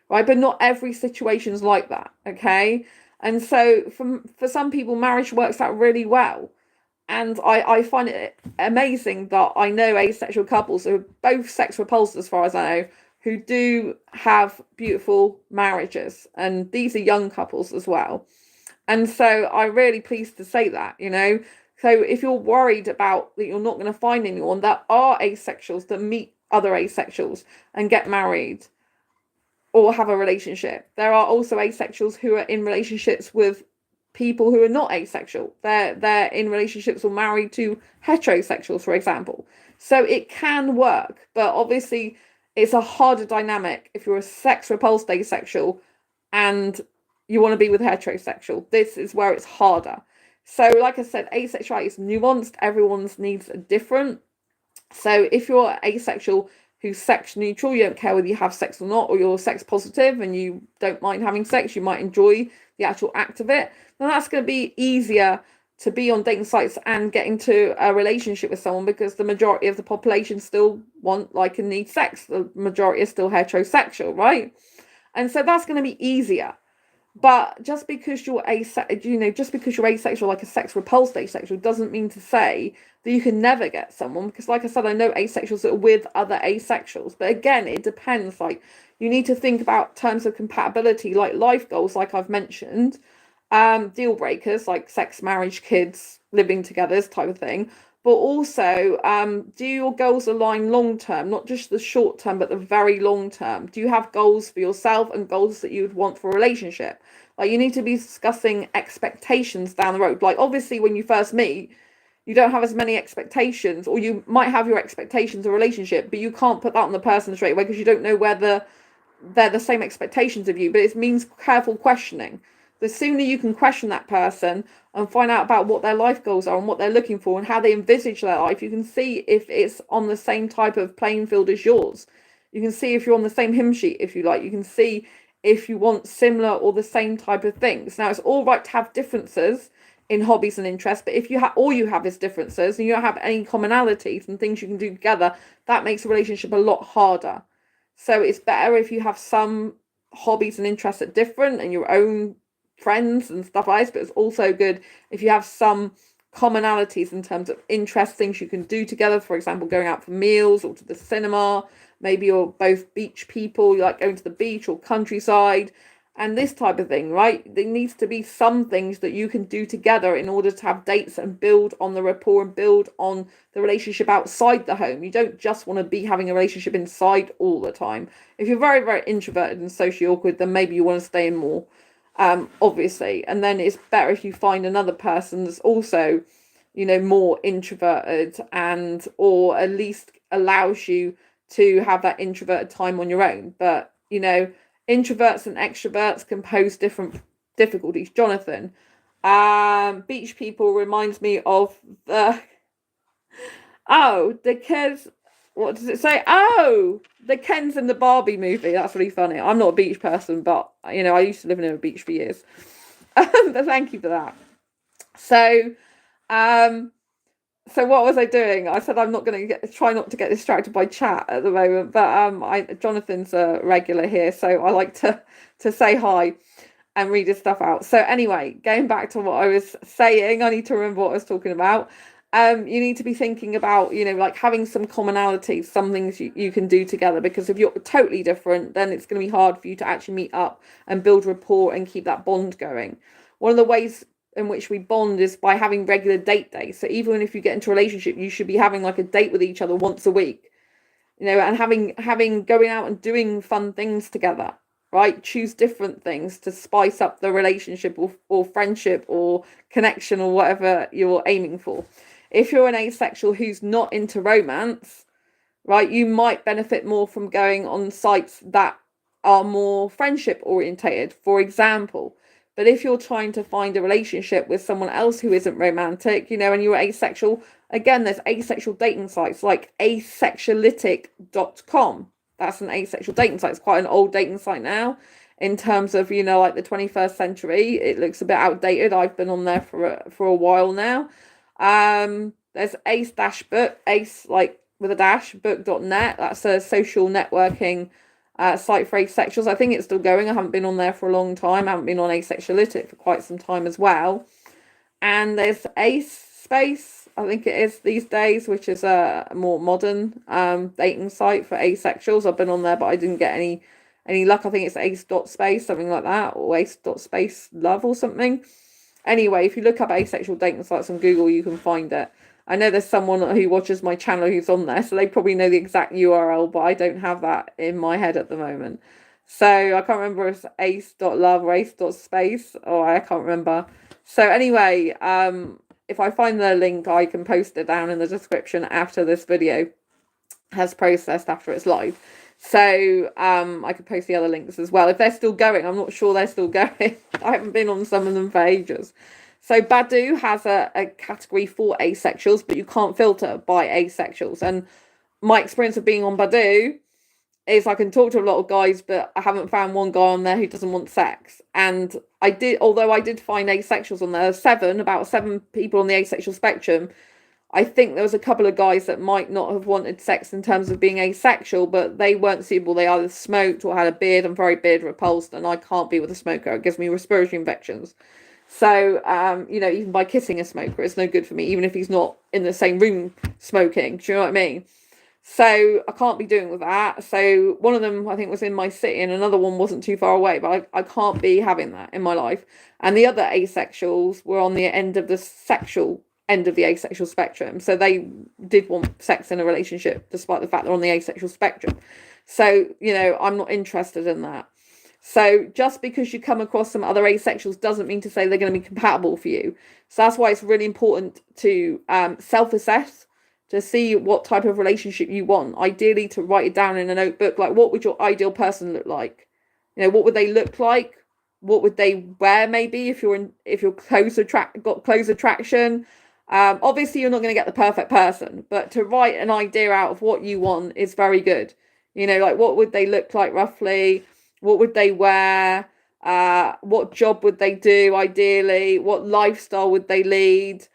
right? But not every situation's like that, okay? And so for some people, marriage works out really well. And I find it amazing that I know asexual couples who are both sex repulsed, as far as I know, who do have beautiful marriages. And these are young couples as well. And so I'm really pleased to say that, So if you're worried about that you're not going to find anyone, there are asexuals that meet other asexuals and get married or have a relationship. There are also asexuals who are in relationships with people who are not asexual. They're in relationships or married to heterosexuals, for example. So it can work, but obviously it's a harder dynamic if you're a sex repulsed asexual and you want to be with heterosexual. This is where it's harder. So like I said, asexuality is nuanced. Everyone's needs are different. So if you're asexual who's sex neutral, you don't care whether you have sex or not, or you're sex positive and you don't mind having sex, you might enjoy the actual act of it, then that's going to be easier to be on dating sites and get into a relationship with someone, because the majority of the population still want, like, and need sex. The majority is still heterosexual, right? And so that's going to be easier. But just because you're asexual, like a sex repulsed asexual, doesn't mean to say that you can never get someone. Because, like I said, I know asexuals that are with other asexuals. But again, it depends. Like, you need to think about terms of compatibility, like life goals, like I've mentioned, deal breakers, like sex, marriage, kids, living together, this type of thing. But also, do your goals align long term, not just the short term, but the very long term? Do you have goals for yourself and goals that you would want for a relationship? Like, you need to be discussing expectations down the road. Like, obviously, when you first meet, you don't have as many expectations, or you might have your expectations of a relationship, but you can't put that on the person straight away because you don't know whether they're the same expectations of you. But it means careful questioning. The sooner you can question that person and find out about what their life goals are and what they're looking for and how they envisage their life, you can see if it's on the same type of playing field as yours. You can see if you're on the same hymn sheet, if you like. You can see if you want similar or the same type of things. Now, it's all right to have differences in hobbies and interests, but if you have all you have is differences and you don't have any commonalities and things you can do together, that makes a relationship a lot harder. So it's better if you have some hobbies and interests that are different and your own friends and stuff like this, but it's also good if you have some commonalities in terms of interest, things you can do together. For example, going out for meals or to the cinema. Maybe you're both beach people, you like going to the beach or countryside and this type of thing, right? There needs to be some things that you can do together in order to have dates and build on the rapport and build on the relationship outside the home. You don't just want to be having a relationship inside all the time. If you're very, very introverted and socially awkward, then maybe you want to stay in more, obviously. And then it's better if you find another person that's also, more introverted and or at least allows you to have that introverted time on your own. But, introverts and extroverts can pose different difficulties. Jonathan, beach people reminds me of the kids. What does it say? Oh, the Kens in the Barbie movie. That's really funny. I'm not a beach person, but I used to live near a beach for years. But thank you for that. So, so what was I doing? I said I'm not going to try not to get distracted by chat at the moment, but Jonathan's a regular here, so I like to say hi and read his stuff out. So anyway, going back to what I was saying, I need to remember what I was talking about. You need to be thinking about, like having some commonalities, some things you can do together, because if you're totally different, then it's going to be hard for you to actually meet up and build rapport and keep that bond going. One of the ways in which we bond is by having regular date days. So even if you get into a relationship, you should be having like a date with each other once a week, and having going out and doing fun things together, right? Choose different things to spice up the relationship or friendship or connection or whatever you're aiming for. If you're an asexual who's not into romance, right, you might benefit more from going on sites that are more friendship orientated, for example. But if you're trying to find a relationship with someone else who isn't romantic, and you're asexual, again, there's asexual dating sites like Asexuality.com. That's an asexual dating site. It's quite an old dating site now in terms of, like the 21st century. It looks a bit outdated. I've been on there for a while now. There's ace-book, ace like with a dash, book.net. That's a social networking site for asexuals. I think it's still going. I haven't been on there for a long time. I haven't been on Asexuality for quite some time as well. And there's Ace Space, I think it is these days, which is a more modern dating site for asexuals. I've been on there, but I didn't get any luck. I think it's ace.space, something like that, or ace.space love or something. Anyway, if you look up asexual dating sites on Google, you can find it. I know there's someone who watches my channel who's on there, so they probably know the exact URL, but I don't have that in my head at the moment. So I can't remember if it's ace.love or ace.space, or I can't remember. So anyway, if I find the link, I can post it down in the description after this video has processed, after it's live. So I could post the other links as well if they're still going. I'm not sure they're still going. I haven't been on some of them for ages. So Badoo has a category for asexuals, but you can't filter by asexuals. And my experience of being on Badoo is I can talk to a lot of guys, but I haven't found one guy on there who doesn't want sex. And although I did find asexuals on there, about seven people on the asexual spectrum, I think there was a couple of guys that might not have wanted sex in terms of being asexual, but they weren't suitable. They either smoked or had a beard. I'm very beard repulsed, and I can't be with a smoker. It gives me respiratory infections. So, even by kissing a smoker, it's no good for me, even if he's not in the same room smoking. Do you know what I mean? So I can't be doing with that. So one of them, I think, was in my city, and another one wasn't too far away, but I can't be having that in my life. And the other asexuals were on the end of the sexual end of the asexual spectrum. So they did want sex in a relationship, despite the fact they're on the asexual spectrum. So, I'm not interested in that. So just because you come across some other asexuals doesn't mean to say they're going to be compatible for you. So that's why it's really important to self-assess, to see what type of relationship you want. Ideally, to write it down in a notebook, like what would your ideal person look like? What would they look like? What would they wear? Maybe if you're got close attraction. Obviously, you're not going to get the perfect person, but to write an idea out of what you want is very good. Like what would they look like roughly? What would they wear? What job would they do ideally? What lifestyle would they lead?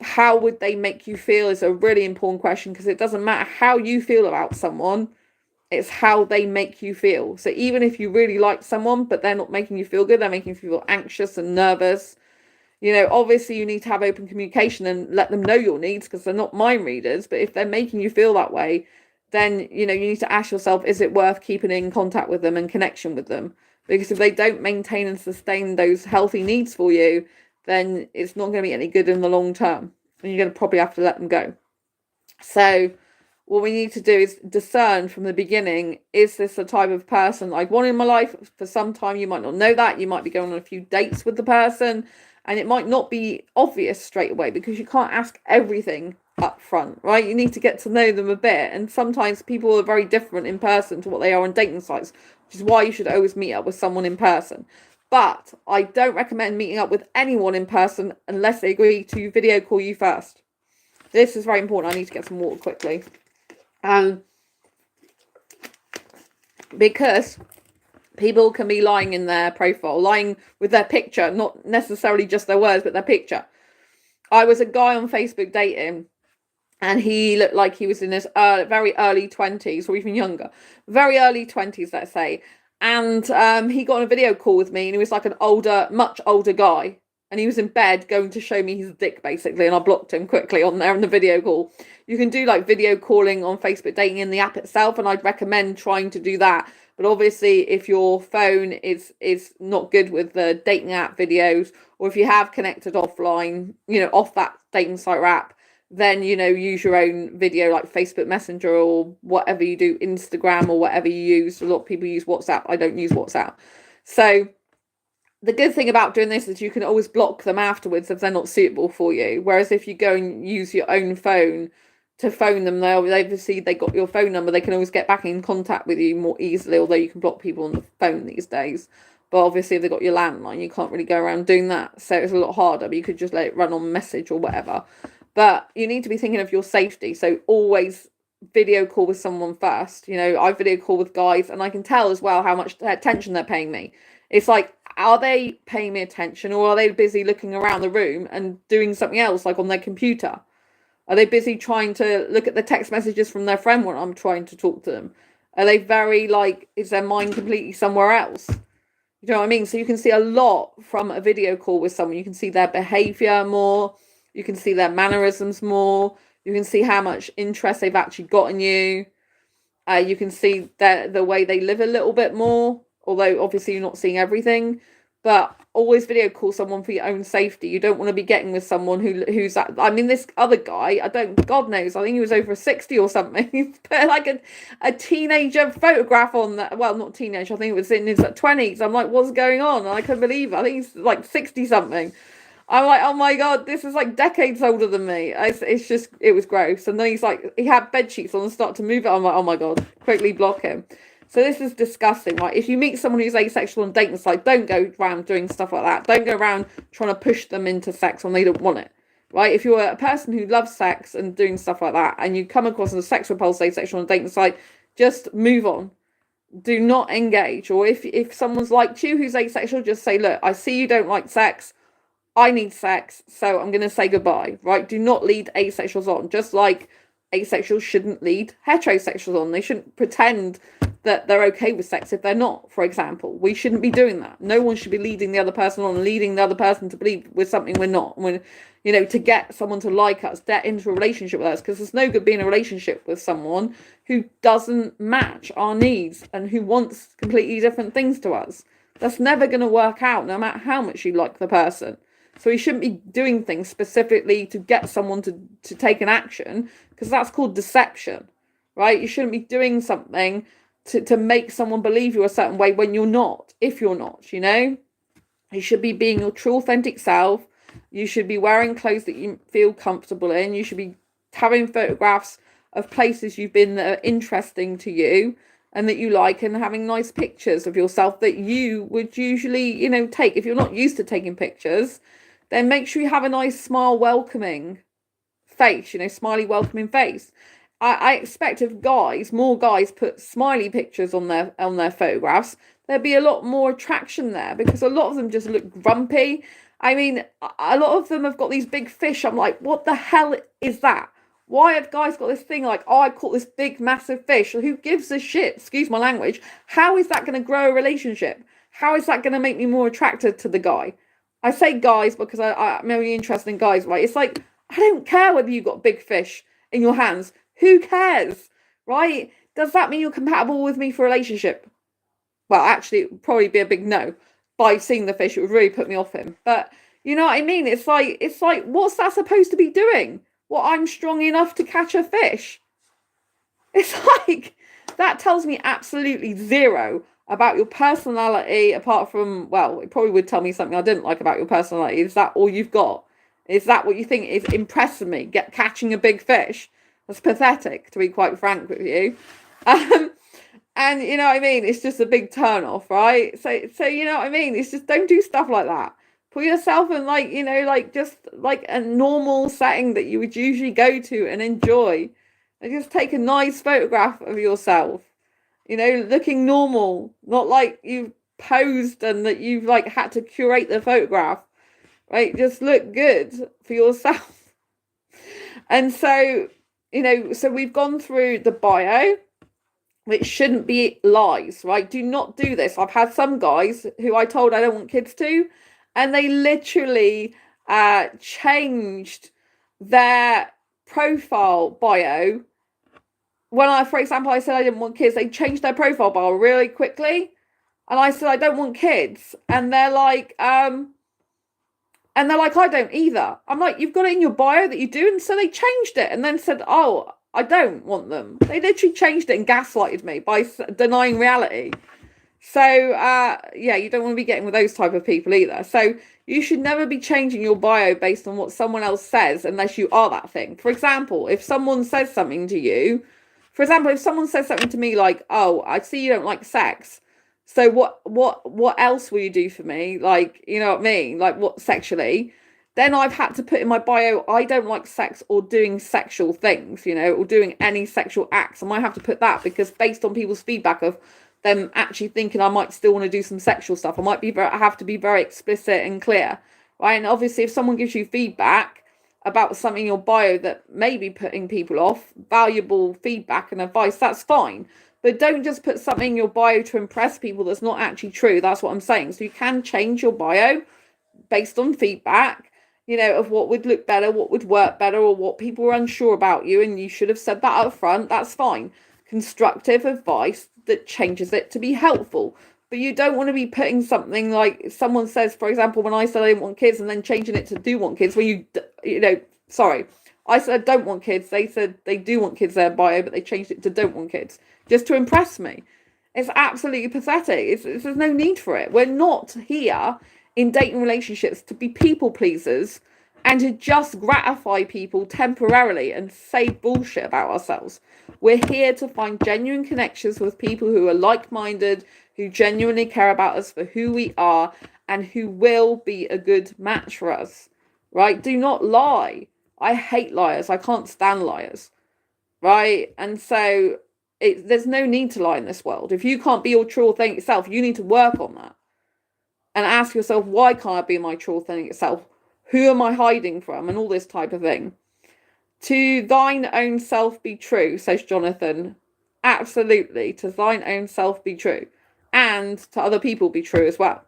How would they make you feel is a really important question, because it doesn't matter how you feel about someone, it's how they make you feel. So even if you really like someone, but they're not making you feel good, they're making you feel anxious and nervous, obviously you need to have open communication and let them know your needs, because they're not mind readers. But if they're making you feel that way, then, you need to ask yourself, is it worth keeping in contact with them and connection with them? Because if they don't maintain and sustain those healthy needs for you, then it's not going to be any good in the long term, and you're going to probably have to let them go. So what we need to do is discern from the beginning, is this the type of person I want in my life? For some time, you might not know that. You might be going on a few dates with the person, and it might not be obvious straight away, because you can't ask everything up front, right? You need to get to know them a bit, and sometimes people are very different in person to what they are on dating sites, which is why you should always meet up with someone in person. But I don't recommend meeting up with anyone in person unless they agree to video call you first. This is very important. I need to get some water quickly. Because people can be lying in their profile, lying with their picture, not necessarily just their words, but their picture. I was a guy on Facebook dating, and he looked like he was in his very early 20s, or even younger. Very early 20s, let's say. And he got on a video call with me, and he was like an older, much older guy. And he was in bed going to show me his dick, basically. And I blocked him quickly on there in the video call. You can do like video calling on Facebook dating in the app itself, and I'd recommend trying to do that. But obviously, if your phone is not good with the dating app videos, or if you have connected offline, off that dating site or app, then, use your own video like Facebook Messenger or whatever you do, Instagram or whatever you use. A lot of people use WhatsApp. I don't use WhatsApp. So the good thing about doing this is you can always block them afterwards if they're not suitable for you. Whereas if you go and use your own phone to phone them, they obviously they got your phone number. They can always get back in contact with you more easily, although you can block people on the phone these days. But obviously if they've got your landline, you can't really go around doing that. So it's a lot harder, but you could just let it run on message or whatever. But you need to be thinking of your safety. So always video call with someone first. I video call with guys, and I can tell as well how much attention they're paying me. It's like, are they paying me attention, or are they busy looking around the room and doing something else, like on their computer? Are they busy trying to look at the text messages from their friend when I'm trying to talk to them? Are they very is their mind completely somewhere else? You know what I mean? So you can see a lot from a video call with someone. You can see their behavior more. You can see their mannerisms more. You can see how much interest they've actually got in you. You can see the way they live a little bit more, although obviously you're not seeing everything. But always video call someone for your own safety. You don't want to be getting with someone who's that. I mean, this other guy, God knows, I think he was over 60 or something. He's put like a teenager photograph on that. Well, not teenage. I think it was in his 20s. I'm like, what's going on? And I couldn't believe it. I think he's like 60 something. I'm like, oh my God, this is like decades older than me. It's just, it was gross. And then he had bed sheets on and started to move it. I'm like, oh my God, quickly block him. So this is disgusting, right? If you meet someone who's asexual on dating site, don't go around doing stuff like that. Don't go around trying to push them into sex when they don't want it, right? If you're a person who loves sex and doing stuff like that, and you come across a sex repulsed asexual on dating site, just move on. Do not engage. Or if someone's liked you who's asexual, just say, look, I see you don't like sex. I need sex, so I'm going to say goodbye, right? Do not lead asexuals on, just like asexuals shouldn't lead heterosexuals on. They shouldn't pretend that they're okay with sex if they're not, for example. We shouldn't be doing that. No one should be leading the other person on, leading the other person to believe we're something we're not. When, to get someone to like us, get into a relationship with us, because it's no good being in a relationship with someone who doesn't match our needs and who wants completely different things to us. That's never going to work out, no matter how much you like the person. So you shouldn't be doing things specifically to get someone to take an action, because that's called deception, right? You shouldn't be doing something to make someone believe you're a certain way when you're not, if you're not, You should be being your true authentic self. You should be wearing clothes that you feel comfortable in. You should be having photographs of places you've been that are interesting to you and that you like, and having nice pictures of yourself that you would usually, take. If you're not used to taking pictures, then make sure you have a nice smile, welcoming face, smiley, welcoming face. I expect if more guys put smiley pictures on their photographs, there'd be a lot more attraction there, because a lot of them just look grumpy. I mean, a lot of them have got these big fish. I'm like, what the hell is that? Why have guys got this thing like, oh, I caught this big, massive fish? Who gives a shit? Excuse my language. How is that going to grow a relationship? How is that going to make me more attracted to the guy? I say guys because I'm really interested in guys, right? It's like, I don't care whether you've got big fish in your hands. Who cares, right? Does that mean you're compatible with me for a relationship? Well, actually, it would probably be a big no. By seeing the fish, it would really put me off him. But you know what I mean? It's like, what's that supposed to be doing? Well, I'm strong enough to catch a fish. It's like, that tells me absolutely zero about your personality, apart from, well, it probably would tell me something I didn't like about your personality. Is that all you've got? Is that what you think is impressing me? Catching a big fish? That's pathetic, to be quite frank with you. And you know what I mean? It's just a big turn off, right? So you know what I mean? It's just, don't do stuff like that. Put yourself in just like a normal setting that you would usually go to and enjoy. And just take a nice photograph of yourself, looking normal, not like you've posed and that you've had to curate the photograph, right? Just look good for yourself. And so, so we've gone through the bio, which shouldn't be lies, right? Do not do this. I've had some guys who I told I don't want kids to, and they literally changed their profile bio. When for example, I said I didn't want kids, they changed their profile bio really quickly. And I said, I don't want kids. And they're like, I don't either. I'm like, you've got it in your bio that you do. And so they changed it and then said, oh, I don't want them. They literally changed it and gaslighted me by denying reality. So, yeah, you don't want to be getting with those type of people either. So you should never be changing your bio based on what someone else says unless you are that thing. For example, if someone says something to you, if someone says something to me like, oh, I see you don't like sex. So what else will you do for me? Like, you know what I mean? Like, what sexually? Then I've had to put in my bio, I don't like sex or doing sexual things, or doing any sexual acts. I might have to put that, because based on people's feedback of them actually thinking I might still want to do some sexual stuff, I have to be very explicit and clear, right? And obviously, if someone gives you feedback about something in your bio that may be putting people off, valuable feedback and advice, that's fine. But don't just put something in your bio to impress people that's not actually true. That's what I'm saying. So you can change your bio based on feedback, of what would look better, what would work better, or what people were unsure about you, and you should have said that up front. That's fine. Constructive advice that changes it to be helpful. But you don't want to be putting something like, someone says, for example, when I said I didn't want kids, and then changing it to do want kids, when I said I don't want kids, they said they do want kids their bio, but they changed it to don't want kids, just to impress me. It's absolutely pathetic. There's no need for it. We're not here in dating relationships to be people pleasers and to just gratify people temporarily and say bullshit about ourselves. We're here to find genuine connections with people who are like-minded, who genuinely care about us for who we are, and who will be a good match for us, right? Do not lie. I hate liars. I can't stand liars, right? And so there's no need to lie in this world. If you can't be your true authentic self, you need to work on that and ask yourself, why can't I be my true authentic self? Who am I hiding from? And all this type of thing. To thine own self be true, says Jonathan. Absolutely. To thine own self be true. And to other people be true as well.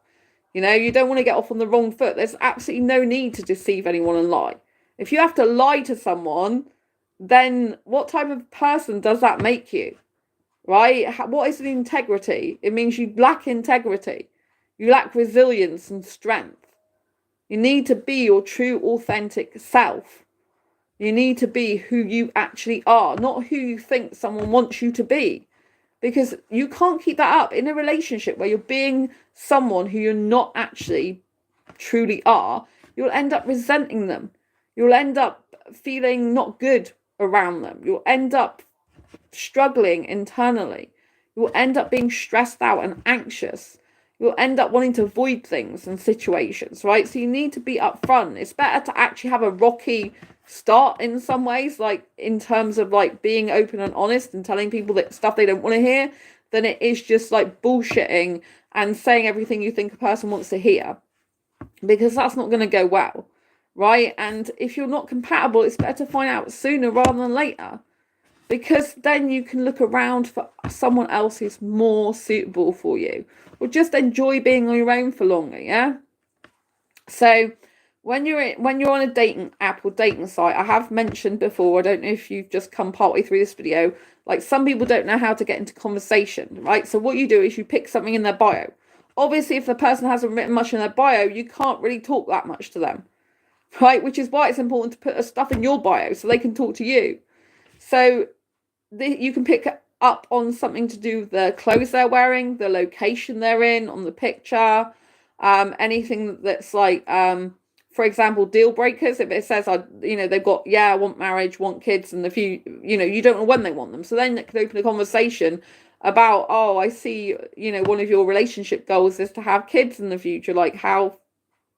You know, you don't want to get off on the wrong foot. There's absolutely no need to deceive anyone and lie. If you have to lie to someone, then what type of person does that make you? Right? What is integrity? It means you lack integrity. You lack resilience and strength. You need to be your true, authentic self. You need to be who you actually are, not who you think someone wants you to be. Because you can't keep that up in a relationship where you're being someone who you're not actually truly are. You'll end up resenting them. You'll end up feeling not good around them. You'll end up struggling internally. You'll end up being stressed out and anxious. You'll end up wanting to avoid things and situations, right? So you need to be upfront. It's better to actually have a rocky start in some ways, like in terms of like being open and honest and telling people that stuff they don't want to hear, than it is just like bullshitting and saying everything you think a person wants to hear, because that's not going to go well, right? And if you're not compatible, it's better to find out sooner rather than later, because then you can look around for someone else who's more suitable for you, or just enjoy being on your own for longer. Yeah. So when you're on a dating app or dating site, I have mentioned before, I don't know if you've just come partway through this video, like some people don't know how to get into conversation, right? So what you do is you pick something in their bio. Obviously, if the person hasn't written much in their bio, you can't really talk that much to them, right? Which is why it's important to put stuff in your bio so they can talk to you. So you can pick up on something to do with the clothes they're wearing, the location they're in on the picture, anything that's like, for example, deal breakers. If it says, they've got, I want marriage, want kids, and you don't know when they want them. So then it could open a conversation about, oh, I see, one of your relationship goals is to have kids in the future. Like, how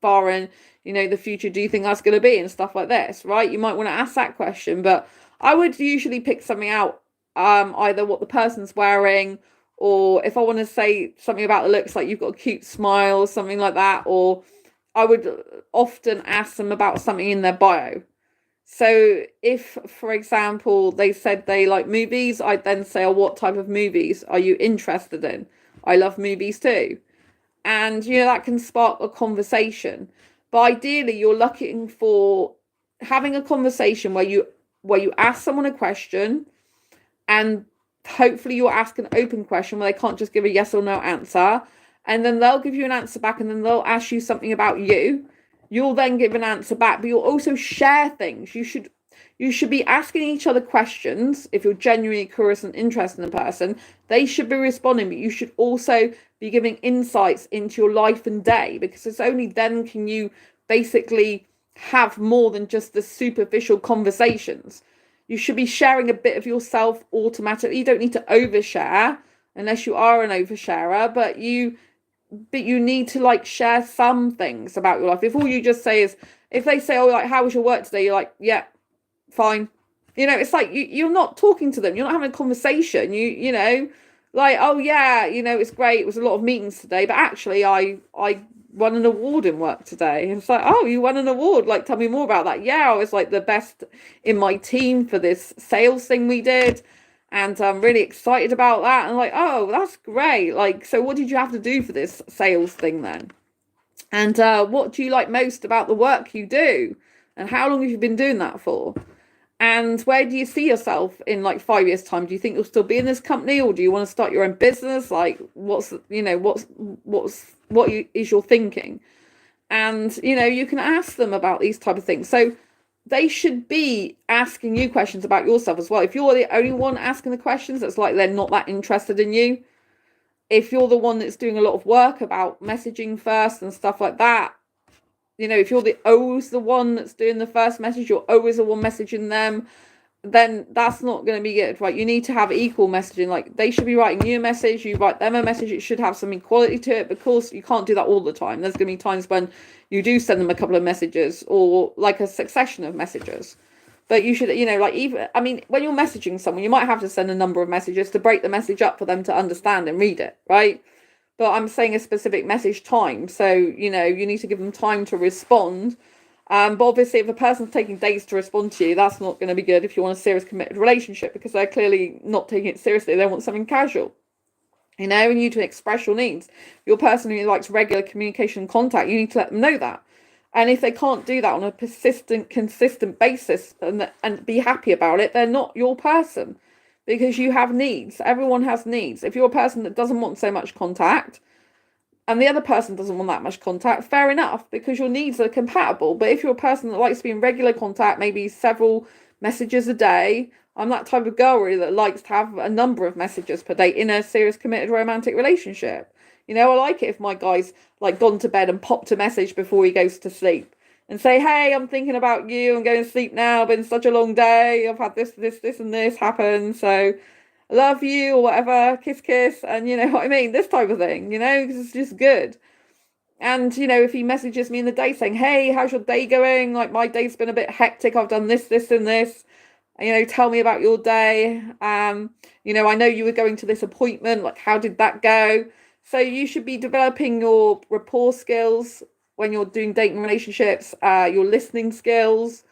far in, the future do you think that's going to be, and stuff like this, right? You might want to ask that question, but I would usually pick something out, either what the person's wearing, or if I want to say something about the looks, like you've got a cute smile or something like that, or I would often ask them about something in their bio. So if, for example, they said they like movies, I'd then say, oh, what type of movies are you interested in? I love movies too. And, that can spark a conversation. But ideally, you're looking for having a conversation where you ask someone a question, and hopefully you'll ask an open question where they can't just give a yes or no answer. And then they'll give you an answer back, and then they'll ask you something about you. You'll then give an answer back, but you'll also share things. You should be asking each other questions. If you're genuinely curious and interested in a person, they should be responding, but you should also be giving insights into your life and day, because it's only then can you basically have more than just the superficial conversations. You should be sharing a bit of yourself automatically. You don't need to overshare unless you are an oversharer, but you need to like share some things about your life. If all you just say is, if they say, oh, like, how was your work today? You're like, yeah, fine. It's like you're not talking to them. You're not having a conversation. Like, oh yeah, it's great. It was a lot of meetings today, but actually I won an award in work today. And it's like, oh, you won an award. Like, tell me more about that. Yeah, I was like the best in my team for this sales thing we did. And I'm really excited about that. And I'm like, oh, that's great. Like, so what did you have to do for this sales thing then? And what do you like most about the work you do? And how long have you been doing that for? And where do you see yourself in like 5 years' time? Do you think you'll still be in this company, or do you want to start your own business? Like, what is your thinking? And, you can ask them about these type of things. So they should be asking you questions about yourself as well. If you're the only one asking the questions, it's like they're not that interested in you. If you're the one that's doing a lot of work about messaging first and stuff like that, if you're always the one that's doing the first message, you're always the one messaging them, then that's not going to be good, right? You need to have equal messaging. Like, they should be writing you a message, you write them a message. It should have some equality to it. Of course, you can't do that all the time. There's going to be times when you do send them a couple of messages, or like a succession of messages. But you should, when you're messaging someone, you might have to send a number of messages to break the message up for them to understand and read it, right? But I'm saying a specific message time. So, you need to give them time to respond. But obviously, if a person's taking days to respond to you, that's not going to be good if you want a serious committed relationship, because they're clearly not taking it seriously. They want something casual. You know, and you to express your needs. Your person who likes regular communication and contact, you need to let them know that. And if they can't do that on a persistent, consistent basis and be happy about it, they're not your person, because you have needs. Everyone has needs. If you're a person that doesn't want so much contact and the other person doesn't want that much contact, fair enough, because your needs are compatible. But if you're a person that likes to be in regular contact, maybe several messages a day, I'm that type of girl really that likes to have a number of messages per day in a serious committed romantic relationship. You know, I like it if my guy's like gone to bed and popped a message before he goes to sleep and say, hey, I'm thinking about you, I'm going to sleep now, been such a long day, I've had this and this happen, so I love you, or whatever, kiss kiss, and you know what I mean, this type of thing, you know, because it's just good. And, you know, if he messages me in the day saying, hey, how's your day going? Like, my day's been a bit hectic, I've done this and this. You know, tell me about your day. You know, I know you were going to this appointment. Like, how did that go? So you should be developing your rapport skills when you're doing dating relationships, your listening skills,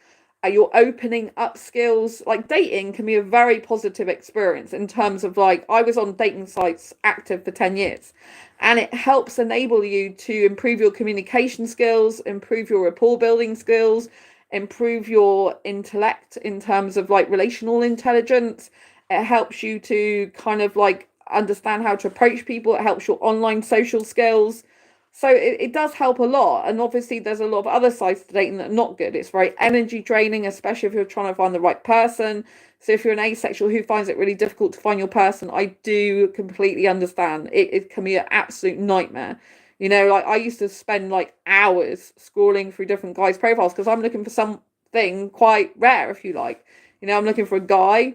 your opening up skills. Like, dating can be a very positive experience in terms of, like, I was on dating sites active for 10 years. And it helps enable you to improve your communication skills, improve your rapport building skills, improve your intellect in terms of like relational intelligence. It helps you to kind of like understand how to approach people. It helps your online social skills. So it does help a lot. And obviously there's a lot of other sides to dating that are not good. It's very energy draining, especially if you're trying to find the right person. So if you're an asexual who finds it really difficult to find your person, I do completely understand. It can be an absolute nightmare. You know, like I used to spend like hours scrolling through different guys' profiles because I'm looking for something quite rare, if you like. You know, I'm looking for a guy.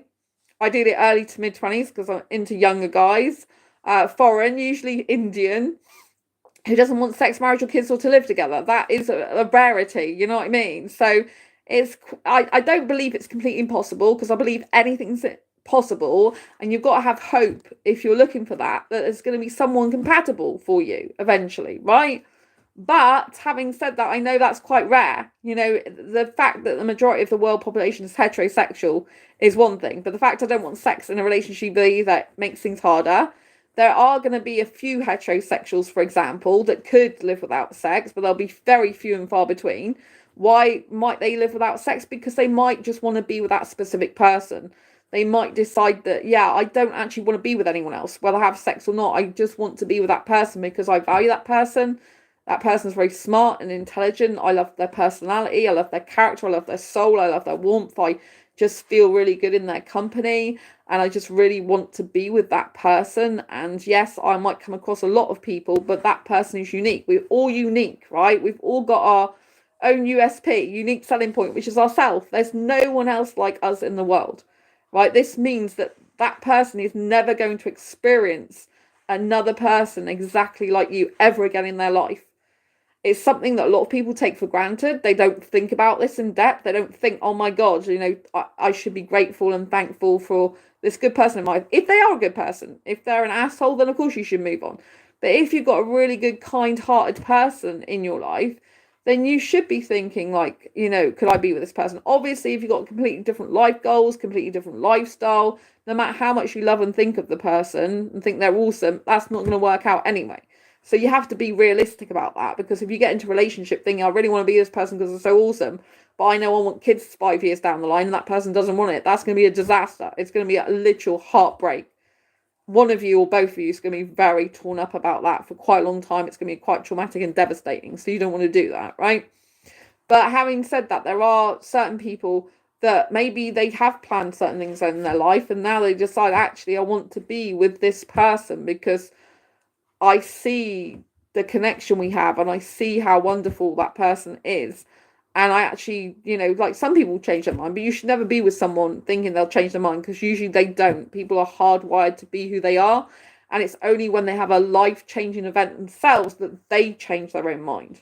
I did it early to mid 20s because I'm into younger guys, foreign, usually Indian, who doesn't want sex, marriage, or kids, or to live together. That is a rarity, you know what I mean? So I don't believe it's completely impossible, because I believe anything's possible, and you've got to have hope if you're looking for that there's going to be someone compatible for you eventually, right? But having said that, I know that's quite rare. You know, the fact that the majority of the world population is heterosexual is one thing, but the fact I don't want sex in a relationship that makes things harder. There are going to be a few heterosexuals, for example, that could live without sex, but they'll be very few and far between. Why might they live without sex? Because they might just want to be with that specific person. They might decide that, yeah, I don't actually want to be with anyone else, whether I have sex or not. I just want to be with that person because I value that person. That person's very smart and intelligent. I love their personality. I love their character. I love their soul. I love their warmth. I just feel really good in their company. And I just really want to be with that person. And yes, I might come across a lot of people, but that person is unique. We're all unique, right? We've all got our own USP, unique selling point, which is ourselves. There's no one else like us in the world, right? This means that that person is never going to experience another person exactly like you ever again in their life. It's something that a lot of people take for granted. They don't think about this in depth. They don't think, oh my God, you know, I should be grateful and thankful for this good person in my life. If they are a good person, if they're an asshole, then of course you should move on. But if you've got a really good, kind-hearted person in your life, then you should be thinking like, you know, could I be with this person? Obviously, if you've got completely different life goals, completely different lifestyle, no matter how much you love and think of the person and think they're awesome, that's not going to work out anyway. So you have to be realistic about that, because if you get into a relationship thinking, I really want to be this person because they're so awesome, but I know I want kids 5 years down the line and that person doesn't want it, that's going to be a disaster. It's going to be a literal heartbreak. One of you or both of you is going to be very torn up about that for quite a long time. It's going to be quite traumatic and devastating. So you don't want to do that, right? But having said that, there are certain people that maybe they have planned certain things in their life and now they decide, actually, I want to be with this person because I see the connection we have and I see how wonderful that person is. And I actually, you know, like some people change their mind, but you should never be with someone thinking they'll change their mind, because usually they don't. People are hardwired to be who they are. And it's only when they have a life-changing event themselves that they change their own mind.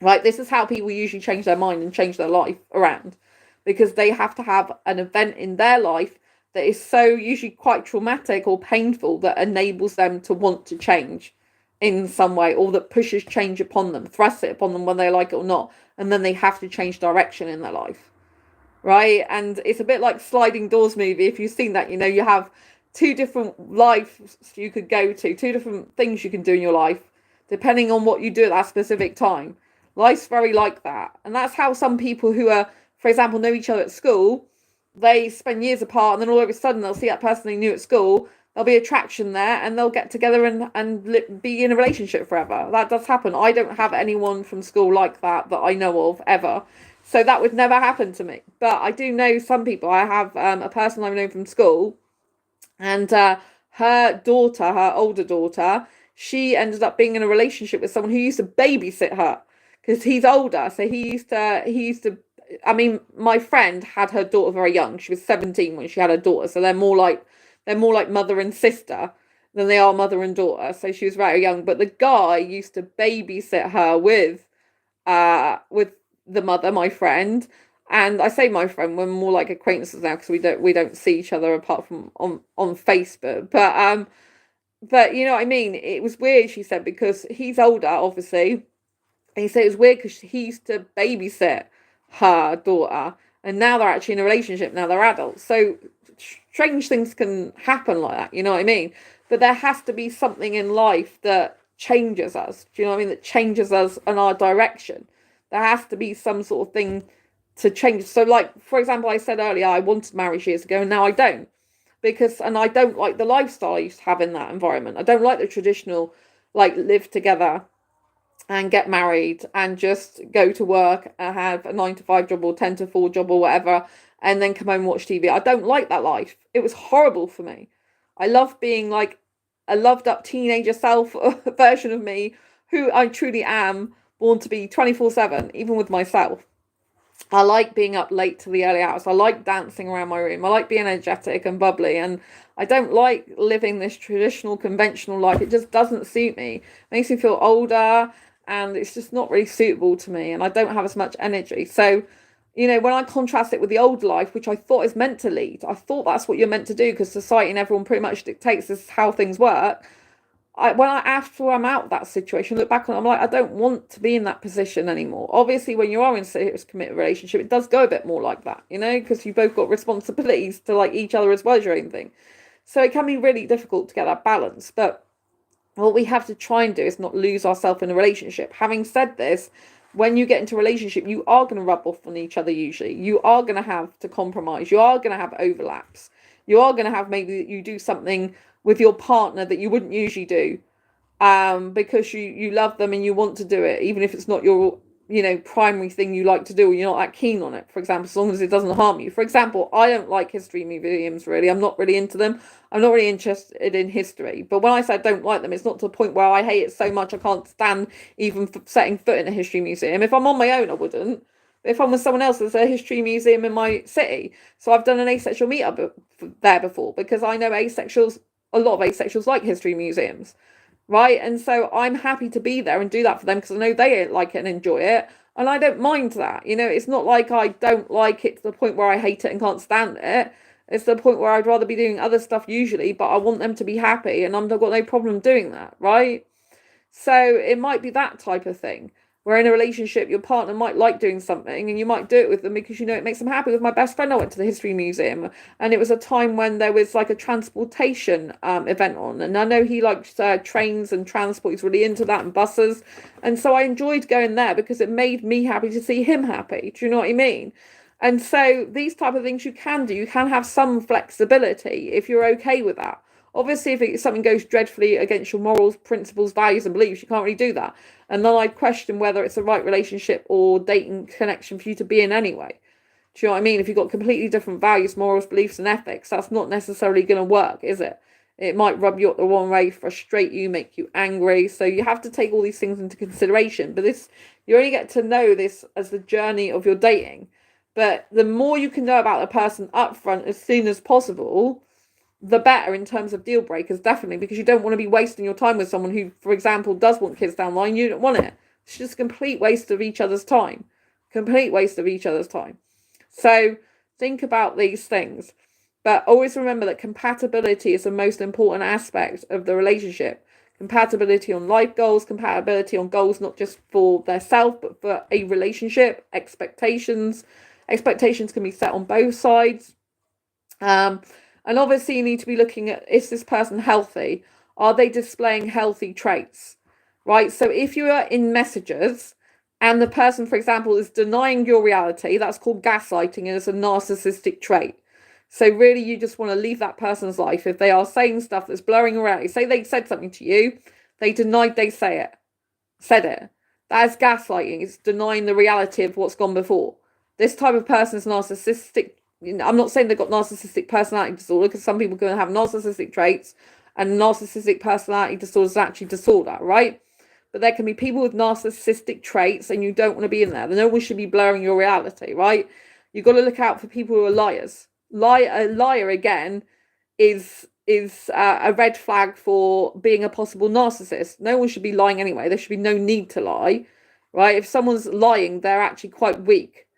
Right? This is how people usually change their mind and change their life around, because they have to have an event in their life that is so usually quite traumatic or painful that enables them to want to change in some way, or that pushes change upon them, thrusts it upon them whether they like it or not, and then they have to change direction in their life, right? And it's a bit like Sliding Doors movie. If you've seen that, you have two different lives you could go to, two different things you can do in your life, depending on what you do at that specific time. Life's very like that. And that's how some people who are, for example, know each other at school, they spend years apart, and then all of a sudden they'll see that person they knew at school, there'll be attraction there, and they'll get together and be in a relationship forever. That does happen. I don't have anyone from school like that I know of ever. So that would never happen to me. But I do know some people. I have a person I've known from school, and her daughter, her older daughter, she ended up being in a relationship with someone who used to babysit her, because he's older. So he used to, I mean, my friend had her daughter very young. She was 17 when she had her daughter. So they're more like mother and sister than they are mother and daughter. So she was very young. But the guy used to babysit her with the mother, my friend. And I say my friend, we're more like acquaintances now, because we don't see each other apart from on Facebook. But you know what I mean? It was weird, she said, because he's older, obviously. And he said it was weird because he used to babysit her daughter, and now they're actually in a relationship. Now they're adults. So strange things can happen like that, you know what I mean? But there has to be something in life that changes us. Do you know what I mean? That changes us and our direction. There has to be some sort of thing to change. So, like, for example, I said earlier, I wanted marriage years ago, and now I don't. And I don't like the lifestyle I used to have in that environment. I don't like the traditional, like, live together and get married and just go to work and have a 9 to 5 job or 10 to 4 job or whatever, and then come home and watch TV. I don't like that life. It was horrible for me. I love being like a loved up teenager self version of me, who I truly am, born to be 24/7, even with myself. I like being up late to the early hours. I like dancing around my room. I like being energetic and bubbly. And I don't like living this traditional, conventional life. It just doesn't suit me. It makes me feel older, and it's just not really suitable to me. And I don't have as much energy. So, when I contrast it with the old life, which I thought is meant to lead, I thought that's what you're meant to do, because society and everyone pretty much dictates this is how things work. After I'm out of that situation, look back on it, I'm like, I don't want to be in that position anymore. Obviously, when you are in a serious committed relationship, it does go a bit more like that, because you both got responsibilities to like each other as well as your own thing. So it can be really difficult to get that balance. But what we have to try and do is not lose ourselves in a relationship. Having said this, when you get into a relationship, you are going to rub off on each other usually. You are going to have to compromise. You are going to have overlaps. You are going to have maybe you do something with your partner that you wouldn't usually do, because you love them and you want to do it, even if it's not your primary thing you like to do, or you're not that keen on it, for example, as long as it doesn't harm you. For example, I don't like history museums, really. I'm not really into them. I'm not really interested in history. But when I say I don't like them, it's not to the point where I hate it so much I can't stand even setting foot in a history museum. If I'm on my own, I wouldn't. But if I'm with someone else, there's a history museum in my city. So I've done an asexual meetup there before, because I know a lot of asexuals like history museums, right? And so I'm happy to be there and do that for them, because I know they like it and enjoy it, and I don't mind that. It's not like I don't like it to the point where I hate it and can't stand it. It's the point where I'd rather be doing other stuff usually, but I want them to be happy, and I've got no problem doing that, right? So it might be that type of thing. Where in a relationship, your partner might like doing something, and you might do it with them because it makes them happy. With my best friend, I went to the history museum, and it was a time when there was like a transportation event on, and I know he likes trains and transport. He's really into that, and buses, and so I enjoyed going there because it made me happy to see him happy. Do you know what I mean? And so these type of things you can do. You can have some flexibility if you're okay with that. Obviously, if something goes dreadfully against your morals, principles, values, and beliefs, you can't really do that. And then I'd question whether it's the right relationship or dating connection for you to be in anyway. Do you know what I mean? If you've got completely different values, morals, beliefs, and ethics, that's not necessarily going to work, is it? It might rub you up the wrong way, frustrate you, make you angry. So you have to take all these things into consideration. But you only get to know this as the journey of your dating. But the more you can know about a person up front as soon as possible, the better in terms of deal breakers, definitely, because you don't want to be wasting your time with someone who, for example, does want kids down the line. You don't want it. It's just a complete waste of each other's time. Complete waste of each other's time. So think about these things. But always remember that compatibility is the most important aspect of the relationship. compatibility on life goals, compatibility on goals not just for their self but for a relationship, expectations can be set on both sides. And obviously you need to be looking at, is this person healthy? Are they displaying healthy traits? Right? So if you are in messages and the person, for example, is denying your reality, that's called gaslighting and it's a narcissistic trait. So really you just want to leave that person's life. If they are saying stuff that's blurring reality, say they said something to you, they denied they said it. That is gaslighting. It's denying the reality of what's gone before. This type of person is narcissistic. I'm not saying they've got narcissistic personality disorder, because some people can have narcissistic traits and narcissistic personality disorder is actually disorder, right? But there can be people with narcissistic traits and you don't want to be in there. No one should be blurring your reality, right? You've got to look out for people who are liars. A liar, again, is a red flag for being a possible narcissist. No one should be lying anyway. There should be no need to lie, right? If someone's lying, they're actually quite weak,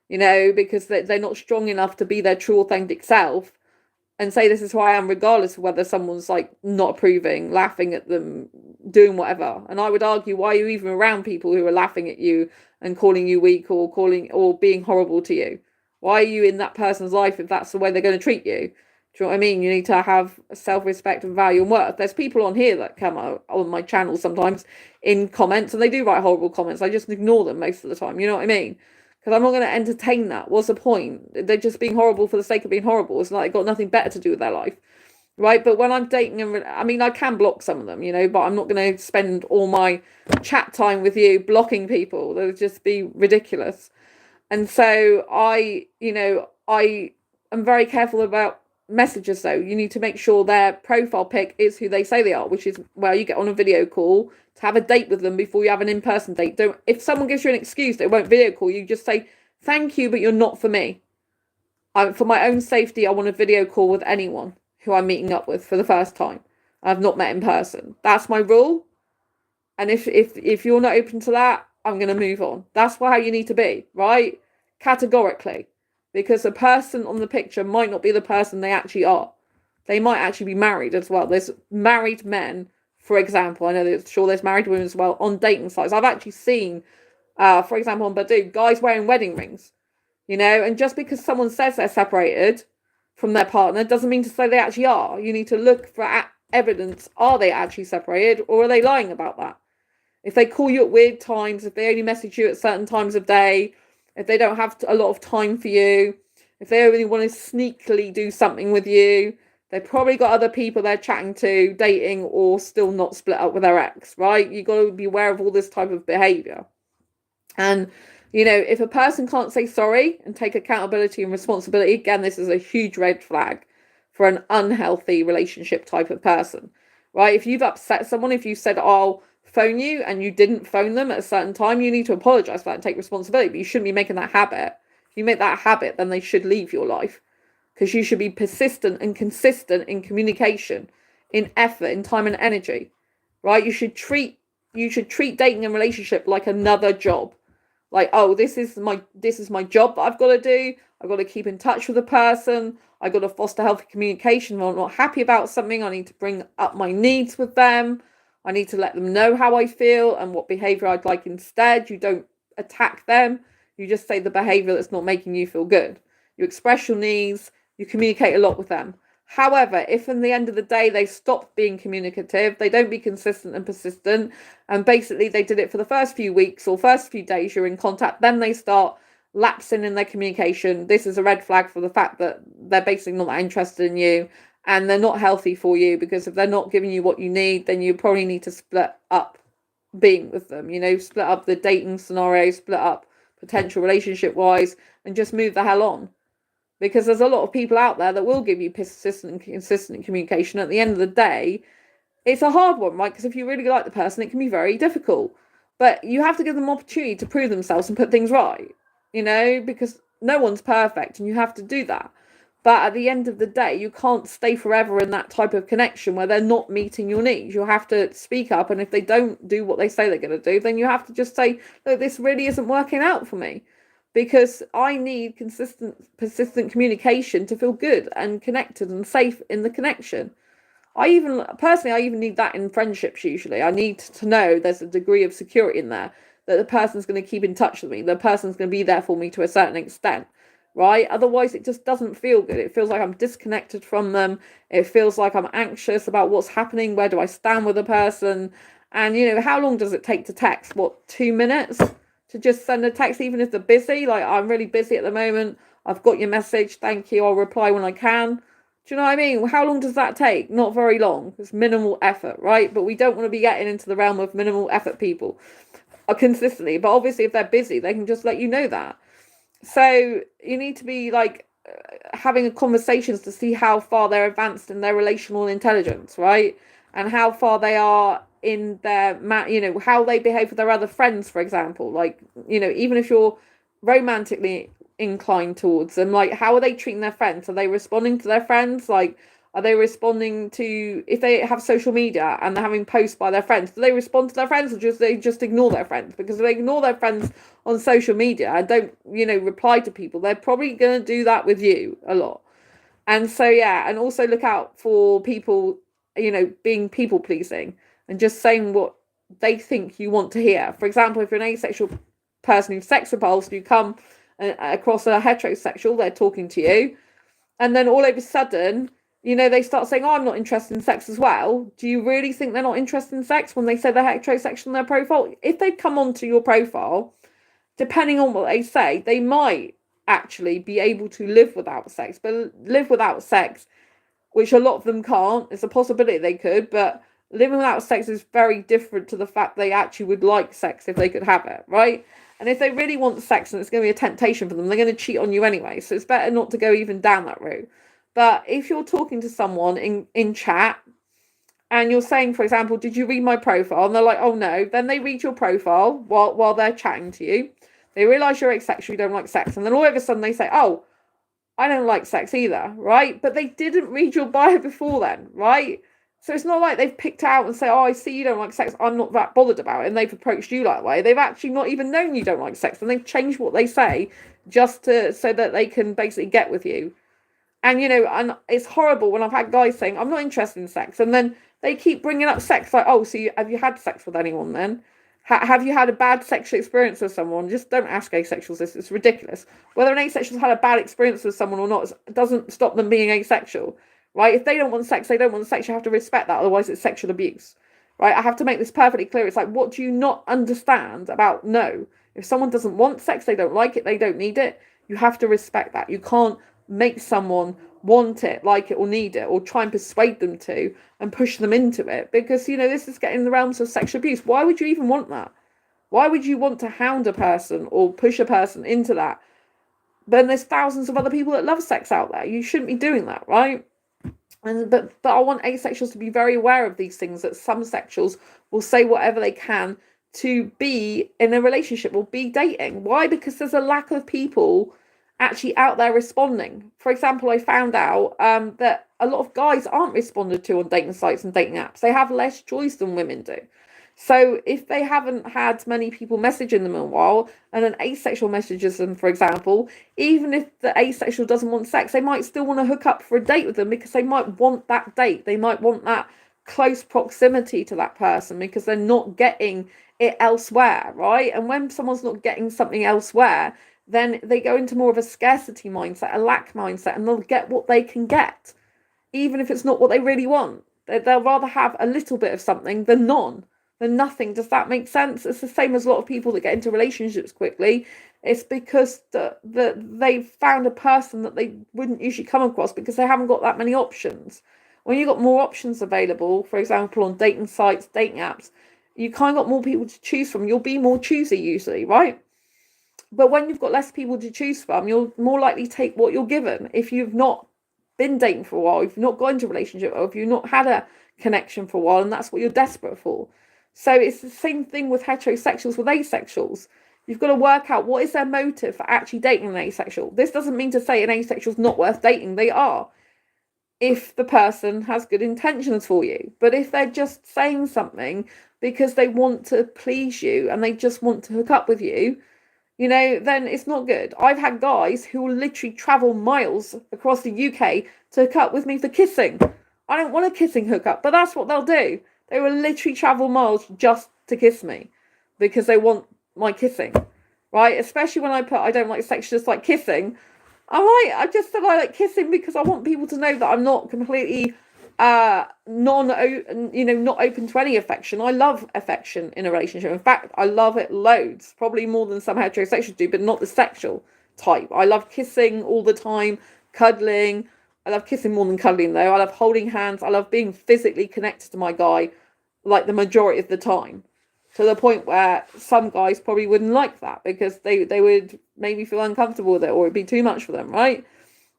because they're not strong enough to be their true authentic self and say this is who I am, regardless of whether someone's like not approving, laughing at them, doing whatever. And I would argue, why are you even around people who are laughing at you and calling you weak or being horrible to you? Why are you in that person's life if that's the way they're going to treat you? Do you know what I mean? You need to have self-respect and value and worth. There's people on here that come out on my channel sometimes in comments and they do write horrible comments. I just ignore them most of the time. You know what I mean? Because I'm not going to entertain that. What's the point? They're just being horrible for the sake of being horrible. It's like they've got nothing better to do with their life. Right? But when I'm dating, I can block some of them, but I'm not going to spend all my chat time with you blocking people. That would just be ridiculous. And so I am very careful about messages though. You need to make sure their profile pic is who they say they are, which is where you get on a video call to have a date with them before you have an in-person date. If someone gives you an excuse they won't video call you, just say thank you, but you're not for me. For my own safety, I want a video call with anyone who I'm meeting up with for the first time I've not met in person. That's my rule. And if you're not open to that, I'm going to move on. That's how you need to be, right? Categorically. Because a person on the picture might not be the person they actually are. They might actually be married as well. There's married men, for example. I know there's married women as well on dating sites. I've actually seen, for example, on Badoo, guys wearing wedding rings. And just because someone says they're separated from their partner doesn't mean to say they actually are. You need to look for evidence. Are they actually separated, or are they lying about that? If they call you at weird times, if they only message you at certain times of day, if they don't have a lot of time for you, if they only want to sneakily do something with you, they've probably got other people they're chatting to, dating, or still not split up with their ex, right? You've got to be aware of all this type of behaviour. And, if a person can't say sorry and take accountability and responsibility, again, this is a huge red flag for an unhealthy relationship type of person, right? If you've upset someone, if you said, I'll phone you and you didn't phone them at a certain time, you need to apologize for that and take responsibility. But you shouldn't be making that habit. If you make that a habit, then they should leave your life, because you should be persistent and consistent in communication, in effort, in time and energy, right? You should treat dating and relationship like another job. Like, oh, this is my job that I've got to do. I've got to keep in touch with the person. I've got to foster healthy communication. When I'm not happy about something, I need to bring up my needs with them. I need to let them know how I feel and what behaviour I'd like instead. You don't attack them. You just say the behaviour that's not making you feel good. You express your needs. You communicate a lot with them. However, if in the end of the day they stop being communicative, they don't be consistent and persistent, and basically they did it for the first few weeks or first few days you're in contact, then they start lapsing in their communication, this is a red flag for the fact that they're basically not that interested in you. And they're not healthy for you, because if they're not giving you what you need, then you probably need to split up being with them, split up the dating scenario, split up potential relationship wise, and just move the hell on. Because there's a lot of people out there that will give you persistent and consistent communication. At the end of the day, it's a hard one, right? Because if you really like the person, it can be very difficult. But you have to give them opportunity to prove themselves and put things right, because no one's perfect and you have to do that. But at the end of the day, you can't stay forever in that type of connection where they're not meeting your needs. You have to speak up. And if they don't do what they say they're going to do, then you have to just say, look, this really isn't working out for me, because I need consistent, persistent communication to feel good and connected and safe in the connection. I even need that in friendships usually. I need to know there's a degree of security in there, that the person's going to keep in touch with me, the person's going to be there for me to a certain extent, right? Otherwise, it just doesn't feel good. It feels like I'm disconnected from them. It feels like I'm anxious about what's happening. Where do I stand with a person? And, how long does it take to text? What, 2 minutes to just send a text, even if they're busy? Like, I'm really busy at the moment. I've got your message. Thank you. I'll reply when I can. Do you know what I mean? How long does that take? Not very long. It's minimal effort, right? But we don't want to be getting into the realm of minimal effort people consistently. But obviously, if they're busy, they can just let you know that. So you need to be like having conversations to see how far they're advanced in their relational intelligence, right? And how far they are in their, how they behave with their other friends, for example. Like, even if you're romantically inclined towards them, like, how are they treating their friends? Are they responding to their friends? Like, are they responding to, if they have social media and they're having posts by their friends, do they respond to their friends, or they just ignore their friends? Because if they ignore their friends on social media and don't, reply to people, they're probably going to do that with you a lot. And so, yeah, and also look out for people, being people pleasing and just saying what they think you want to hear. For example, if you're an asexual person who's sex repulsed, you come across a heterosexual, they're talking to you, and then all of a sudden, they start saying, oh, I'm not interested in sex as well. Do you really think they're not interested in sex when they say they're heterosexual in their profile? If they come onto your profile, depending on what they say, they might actually be able to live without sex. But live without sex, which a lot of them can't, it's a possibility they could, but living without sex is very different to the fact they actually would like sex if they could have it, right? And if they really want sex and it's going to be a temptation for them, they're going to cheat on you anyway. So it's better not to go even down that route. But if you're talking to someone in chat and you're saying, for example, did you read my profile? And they're like, oh no. Then they read your profile while they're chatting to you. They realise you're asexual, you don't like sex. And then all of a sudden they say, oh, I don't like sex either, right? But they didn't read your bio before then, right? So it's not like they've picked out and say, oh, I see you don't like sex, I'm not that bothered about it, and they've approached you that way. They've actually not even known you don't like sex, and they've changed what they say just so that they can basically get with you. And, and it's horrible when I've had guys saying, I'm not interested in sex, and then they keep bringing up sex, like, oh, so have you had sex with anyone then? Have you had a bad sexual experience with someone? Just don't ask asexuals this. It's ridiculous. Whether an asexual's had a bad experience with someone or not doesn't stop them being asexual, right? If they don't want sex, they don't want sex. You have to respect that. Otherwise, it's sexual abuse, right? I have to make this perfectly clear. It's like, what do you not understand about no? If someone doesn't want sex, they don't like it, they don't need it, you have to respect that. You can't make someone want it, like it, or need it, or try and persuade them to and push them into it, because this is getting in the realms of sexual abuse. Why would you even want that? Why would you want to hound a person or push a person into that? Then there's thousands of other people that love sex out there. You shouldn't be doing that, right? But I want asexuals to be very aware of these things, that some sexuals will say whatever they can to be in a relationship or be dating. Why? Because there's a lack of people actually out there responding. For example, I found out that a lot of guys aren't responded to on dating sites and dating apps. They have less choice than women do. So if they haven't had many people messaging them in a while, and an asexual messages them, for example, even if the asexual doesn't want sex, they might still want to hook up for a date with them, because they might want that date. They might want that close proximity to that person because they're not getting it elsewhere, right? And when someone's not getting something elsewhere, then they go into more of a scarcity mindset, a lack mindset, and they'll get what they can get, even if it's not what they really want. They'll rather have a little bit of something than nothing. Does that make sense? It's the same as a lot of people that get into relationships quickly. It's because they've found a person that they wouldn't usually come across because they haven't got that many options. When you've got more options available, for example, on dating sites, dating apps, you kind of got more people to choose from. You'll be more choosy usually, right? But when you've got less people to choose from, you're more likely to take what you're given. If you've not been dating for a while, if you've not got into a relationship, or if you've not had a connection for a while, and that's what you're desperate for. So it's the same thing with heterosexuals with asexuals. You've got to work out what is their motive for actually dating an asexual. This doesn't mean to say an asexual is not worth dating. They are, if the person has good intentions for you. But if they're just saying something because they want to please you and they just want to hook up with you, then it's not good. I've had guys who will literally travel miles across the UK to hook up with me for kissing. I don't want a kissing hookup, but that's what they'll do. They will literally travel miles just to kiss me because they want my kissing, right? Especially when I put I don't like sex, just like kissing. I just said I like kissing because I want people to know that I'm not completely not open to any affection. I love affection in a relationship. In fact, I love it loads, probably more than some heterosexuals do, but not the sexual type. I love kissing all the time, cuddling. I love kissing more than cuddling though. I love holding hands. I love being physically connected to my guy like the majority of the time, to the point where some guys probably wouldn't like that because they would maybe feel uncomfortable with it, or it'd be too much for them, right?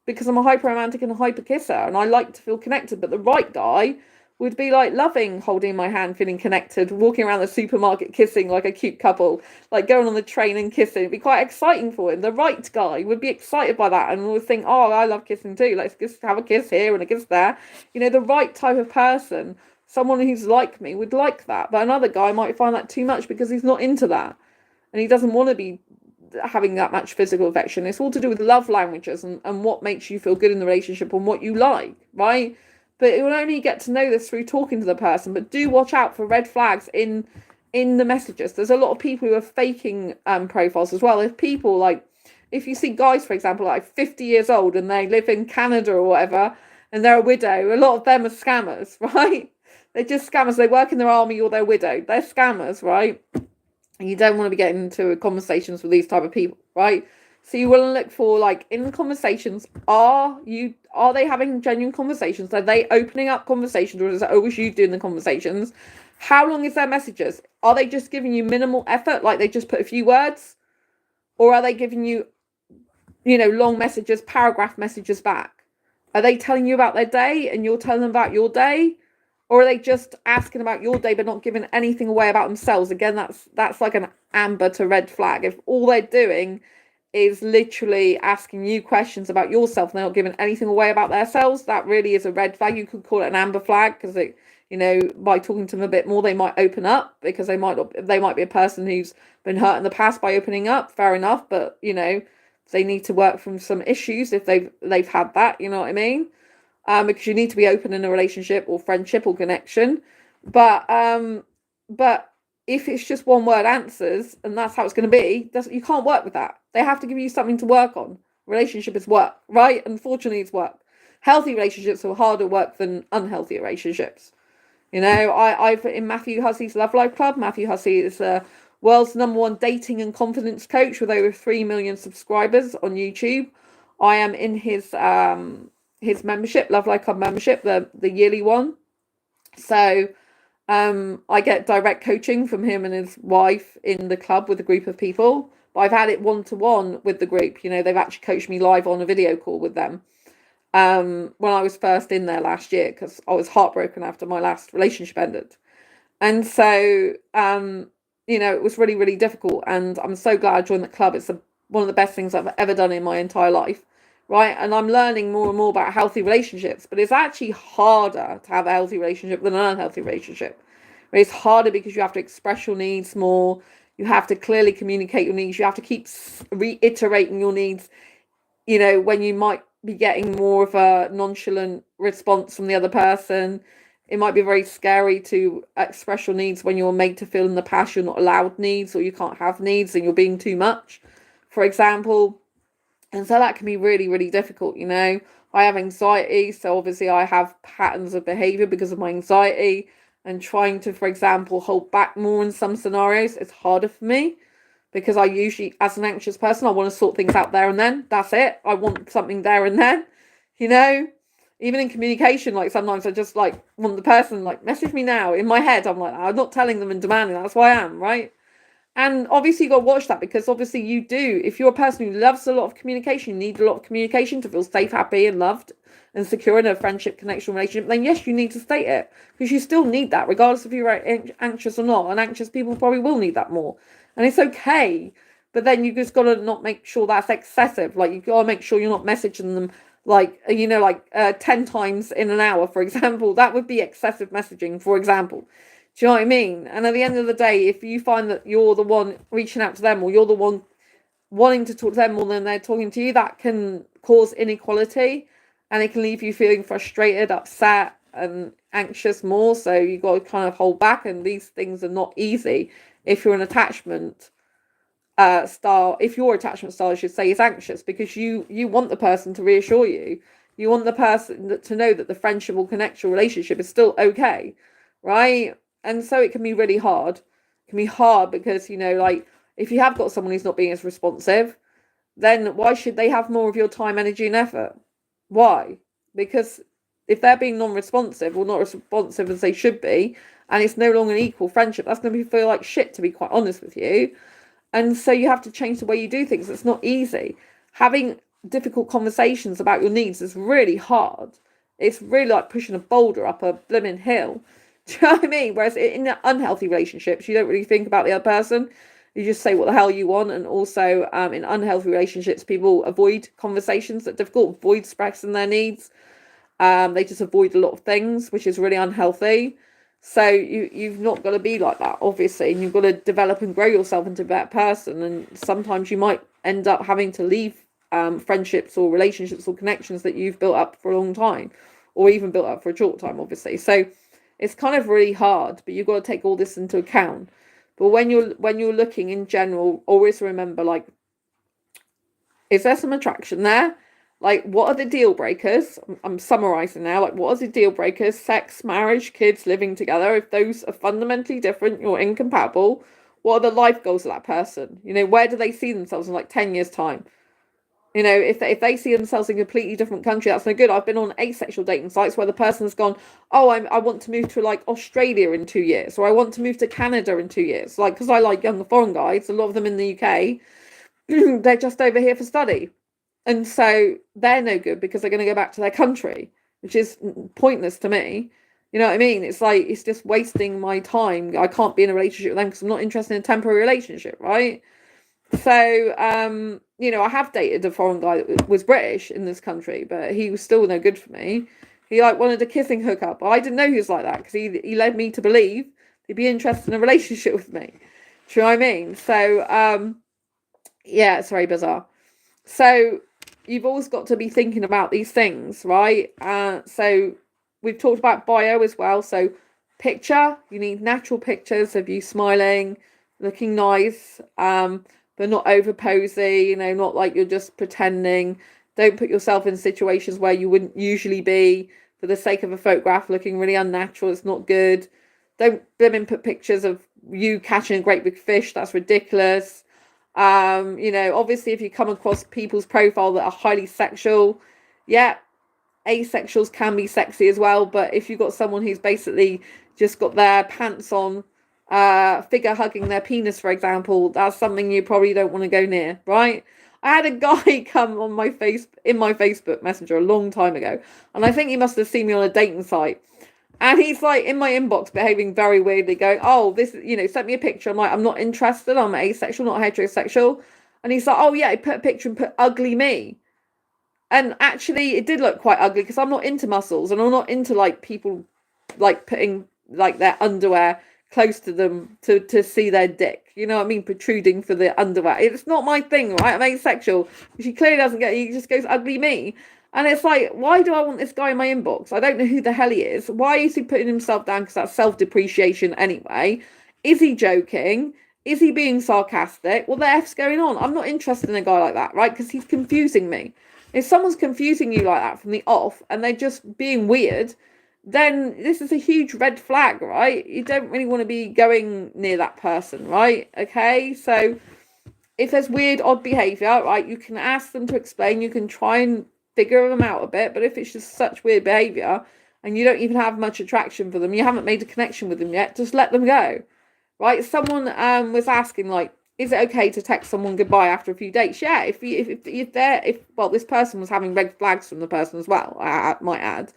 Because I'm a hyper romantic and a hyper kisser and I like to feel connected. But the right guy would be like loving holding my hand, feeling connected, walking around the supermarket kissing like a cute couple, like going on the train and kissing. It'd be quite exciting for him. The right guy would be excited by that and would think, oh, I love kissing too. Let's just have a kiss here and a kiss there. You know, the right type of person, someone who's like me, would like that. But another guy might find that too much because he's not into that. And he doesn't want to be having that much physical affection. It's all to do with love languages and what makes you feel good in the relationship and what you like, right? But it will only get to know this through talking to the person. But do watch out for red flags in the messages. There's a lot of people who are faking profiles as well. If you see guys, for example, like 50 years old and they live in Canada or whatever, and they're a widow, a lot of them are scammers, right? They're just scammers. They work in their army or they're widowed. They're scammers, right? And you don't want to be getting into conversations with these type of people, right? So you want to look for, like, in conversations, are they having genuine conversations? Are they opening up conversations, or is it always you doing the conversations? How long is their messages? Are they just giving you minimal effort, like they just put a few words? Or are they giving you, long messages, paragraph messages back? Are they telling you about their day and you're telling them about your day? Or are they just asking about your day but not giving anything away about themselves? Again, that's like an amber to red flag. If all they're doing is literally asking you questions about yourself and they're not giving anything away about themselves, that really is a red flag. You could call it an amber flag because by talking to them a bit more, they might open up, because they might be a person who's been hurt in the past by opening up. Fair enough, but they need to work from some issues if they've had that. You know what I mean? Because you need to be open in a relationship or friendship or connection. But if it's just one word answers and that's how it's going to be, you can't work with that. They have to give you something to work on. Relationship is work, right? Unfortunately, it's work. Healthy relationships are harder work than unhealthy relationships. I've in Matthew Hussey's Love Life Club. Matthew Hussey is the world's #1 dating and confidence coach with over 3 million subscribers on YouTube. I am in his membership, Love Life Club membership, the yearly one. So I get direct coaching from him and his wife in the club with a group of people. But I've had it one-to-one with the group. They've actually coached me live on a video call with them when I was first in there last year, because I was heartbroken after my last relationship ended. And so, it was really, really difficult. And I'm so glad I joined the club. It's one of the best things I've ever done in my entire life. Right, and I'm learning more and more about healthy relationships, but it's actually harder to have a healthy relationship than an unhealthy relationship. It's harder because you have to express your needs more, you have to clearly communicate your needs, you have to keep reiterating your needs, when you might be getting more of a nonchalant response from the other person. It might be very scary to express your needs when you're made to feel in the past you're not allowed needs, or you can't have needs and you're being too much, for example. And so that can be really, really difficult. I have anxiety, so obviously I have patterns of behavior because of my anxiety, and trying to, for example, hold back more in some scenarios is harder for me, because I usually, as an anxious person, I want to sort things out there and then. That's it. I want something there and then, even in communication, like sometimes I just like want the person like message me now. In my head, I'm like, I'm not telling them and demanding. That's who I am, right? And obviously you got to watch that, because obviously you do. If you're a person who loves a lot of communication, you need a lot of communication to feel safe, happy and loved and secure in a friendship, connection, relationship, then yes, you need to state it, because you still need that regardless if you're anxious or not. And anxious people probably will need that more. And it's okay. But then you just got to not make sure that's excessive. Like, you got to make sure you're not messaging them like 10 times in an hour, for example. That would be excessive messaging, for example. Do you know what I mean? And at the end of the day, if you find that you're the one reaching out to them, or you're the one wanting to talk to them more than they're talking to you, that can cause inequality, and it can leave you feeling frustrated, upset, and anxious more, so you got to kind of hold back, and these things are not easy if you're an attachment style. If your attachment style, I should say, is anxious, because you want the person to reassure you. You want the person to know that the friendship or connection relationship is still okay, right? And so it can be really hard. It can be hard because, you know, like, if you have got someone who's not being as responsive, then why should they have more of your time, energy, and effort? Why? Because if they're being non-responsive, or not responsive as they should be, and it's no longer an equal friendship, that's going to feel like shit, to be quite honest with you. And so you have to change the way you do things. It's not easy. Having difficult conversations about your needs is really hard. It's really like pushing a boulder up a blooming hill. Do you know what I mean? Whereas in unhealthy relationships, you don't really think about the other person. You just say what the hell you want. And also in unhealthy relationships, people avoid conversations that are difficult, avoid expressing their needs. They just avoid a lot of things, which is really unhealthy. So you've not got to be like that, obviously, and you've got to develop and grow yourself into a better person. And sometimes you might end up having to leave friendships or relationships or connections that you've built up for a long time, or even built up for a short time, obviously. So it's kind of really hard, but you've got to take all this into account. But when you're looking in general, always remember, like, is there some attraction there? Like, what are the deal breakers? I'm summarizing now. Like, what are the deal breakers? Sex, marriage, kids, living together. If those are fundamentally different, you're incompatible. What are the life goals of that person? You know, where do they see themselves in like 10 years' time? You know, if they see themselves in a completely different country, that's no good. I've been on asexual dating sites where the person's gone, oh, I want to move to like Australia in 2 years, or I want to move to Canada in 2 years. Like, because I like younger foreign guys, a lot of them in the UK, they're just over here for study. And so they're no good because they're going to go back to their country, which is pointless to me. You know what I mean? It's like, it's just wasting my time. I can't be in a relationship with them because I'm not interested in a temporary relationship, right? So, you know, I have dated a foreign guy that was British in this country, but he was still no good for me. He like wanted a kissing hookup. I didn't know he was like that because he led me to believe he'd be interested in a relationship with me. Do you know what I mean? So, yeah, it's very bizarre. So you've always got to be thinking about these things, right? So we've talked about bio as well. So picture, you need natural pictures of you smiling, looking nice, but not over posy, you know, not like you're just pretending. Don't put yourself in situations where you wouldn't usually be for the sake of a photograph, looking really unnatural. It's not good. Don't put pictures of you catching a great big fish. That's ridiculous. You know, obviously if you come across people's profile that are highly sexual, yeah, asexuals can be sexy as well. But if you've got someone who's basically just got their pants on, figure hugging their penis, for example, that's something you probably don't want to go near, right? I had a guy come on my Facebook Messenger a long time ago, and I think he must have seen me on a dating site. And he's like in my inbox behaving very weirdly, going, oh, this, you know, sent me a picture. I'm like, I'm not interested. I'm asexual, not heterosexual. And he's like, oh, yeah, he put a picture and put ugly me. And actually, it did look quite ugly because I'm not into muscles, and I'm not into like people like putting like their underwear close to them to see their dick. You know what I mean? Protruding for the underwear. It's not my thing, right? I'm asexual. She clearly doesn't get it. He just goes, ugly me. And it's like, why do I want this guy in my inbox? I don't know who the hell he is. Why is he putting himself down? Because that's self-depreciation anyway. Is he joking? Is he being sarcastic? What the F's going on? I'm not interested in a guy like that, right? Because he's confusing me. If someone's confusing you like that from the off and they're just being weird, then this is a huge red flag, right? You don't really want to be going near that person, right? Okay, so if there's weird, odd behaviour, right, you can ask them to explain. You can try and figure them out a bit, but if it's just such weird behaviour and you don't even have much attraction for them, you haven't made a connection with them yet, just let them go, right? Someone was asking, like, is it okay to text someone goodbye after a few dates? Yeah, if this person was having red flags from the person as well, I might add.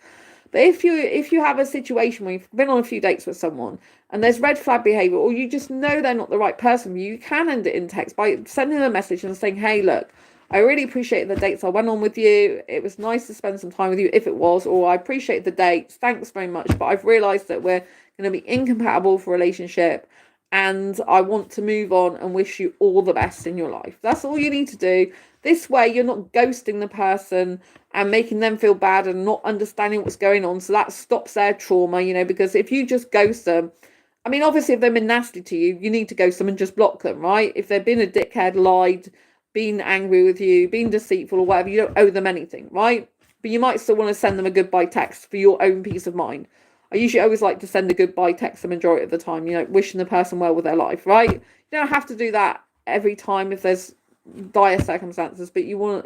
But if you have a situation where you've been on a few dates with someone and there's red flag behaviour, or you just know they're not the right person for you, you can end it in text by sending them a message and saying, hey, look, I really appreciate the dates I went on with you. It was nice to spend some time with you if it was, or I appreciate the dates. Thanks very much. But I've realised that we're going to be incompatible for a relationship. and I want to move on and wish you all the best in your life. That's all you need to do. This way, you're not ghosting the person and making them feel bad and not understanding what's going on. So that stops their trauma, because if you just ghost them, I mean, obviously, if they've been nasty to you, you need to ghost them and just block them, right? If they've been a dickhead, lied, been angry with you, been deceitful or whatever, you don't owe them anything, right? But you might still want to send them a goodbye text for your own peace of mind. I usually always like to send a goodbye text the majority of the time, wishing the person well with their life, right? You don't have to do that every time if there's dire circumstances, but you want,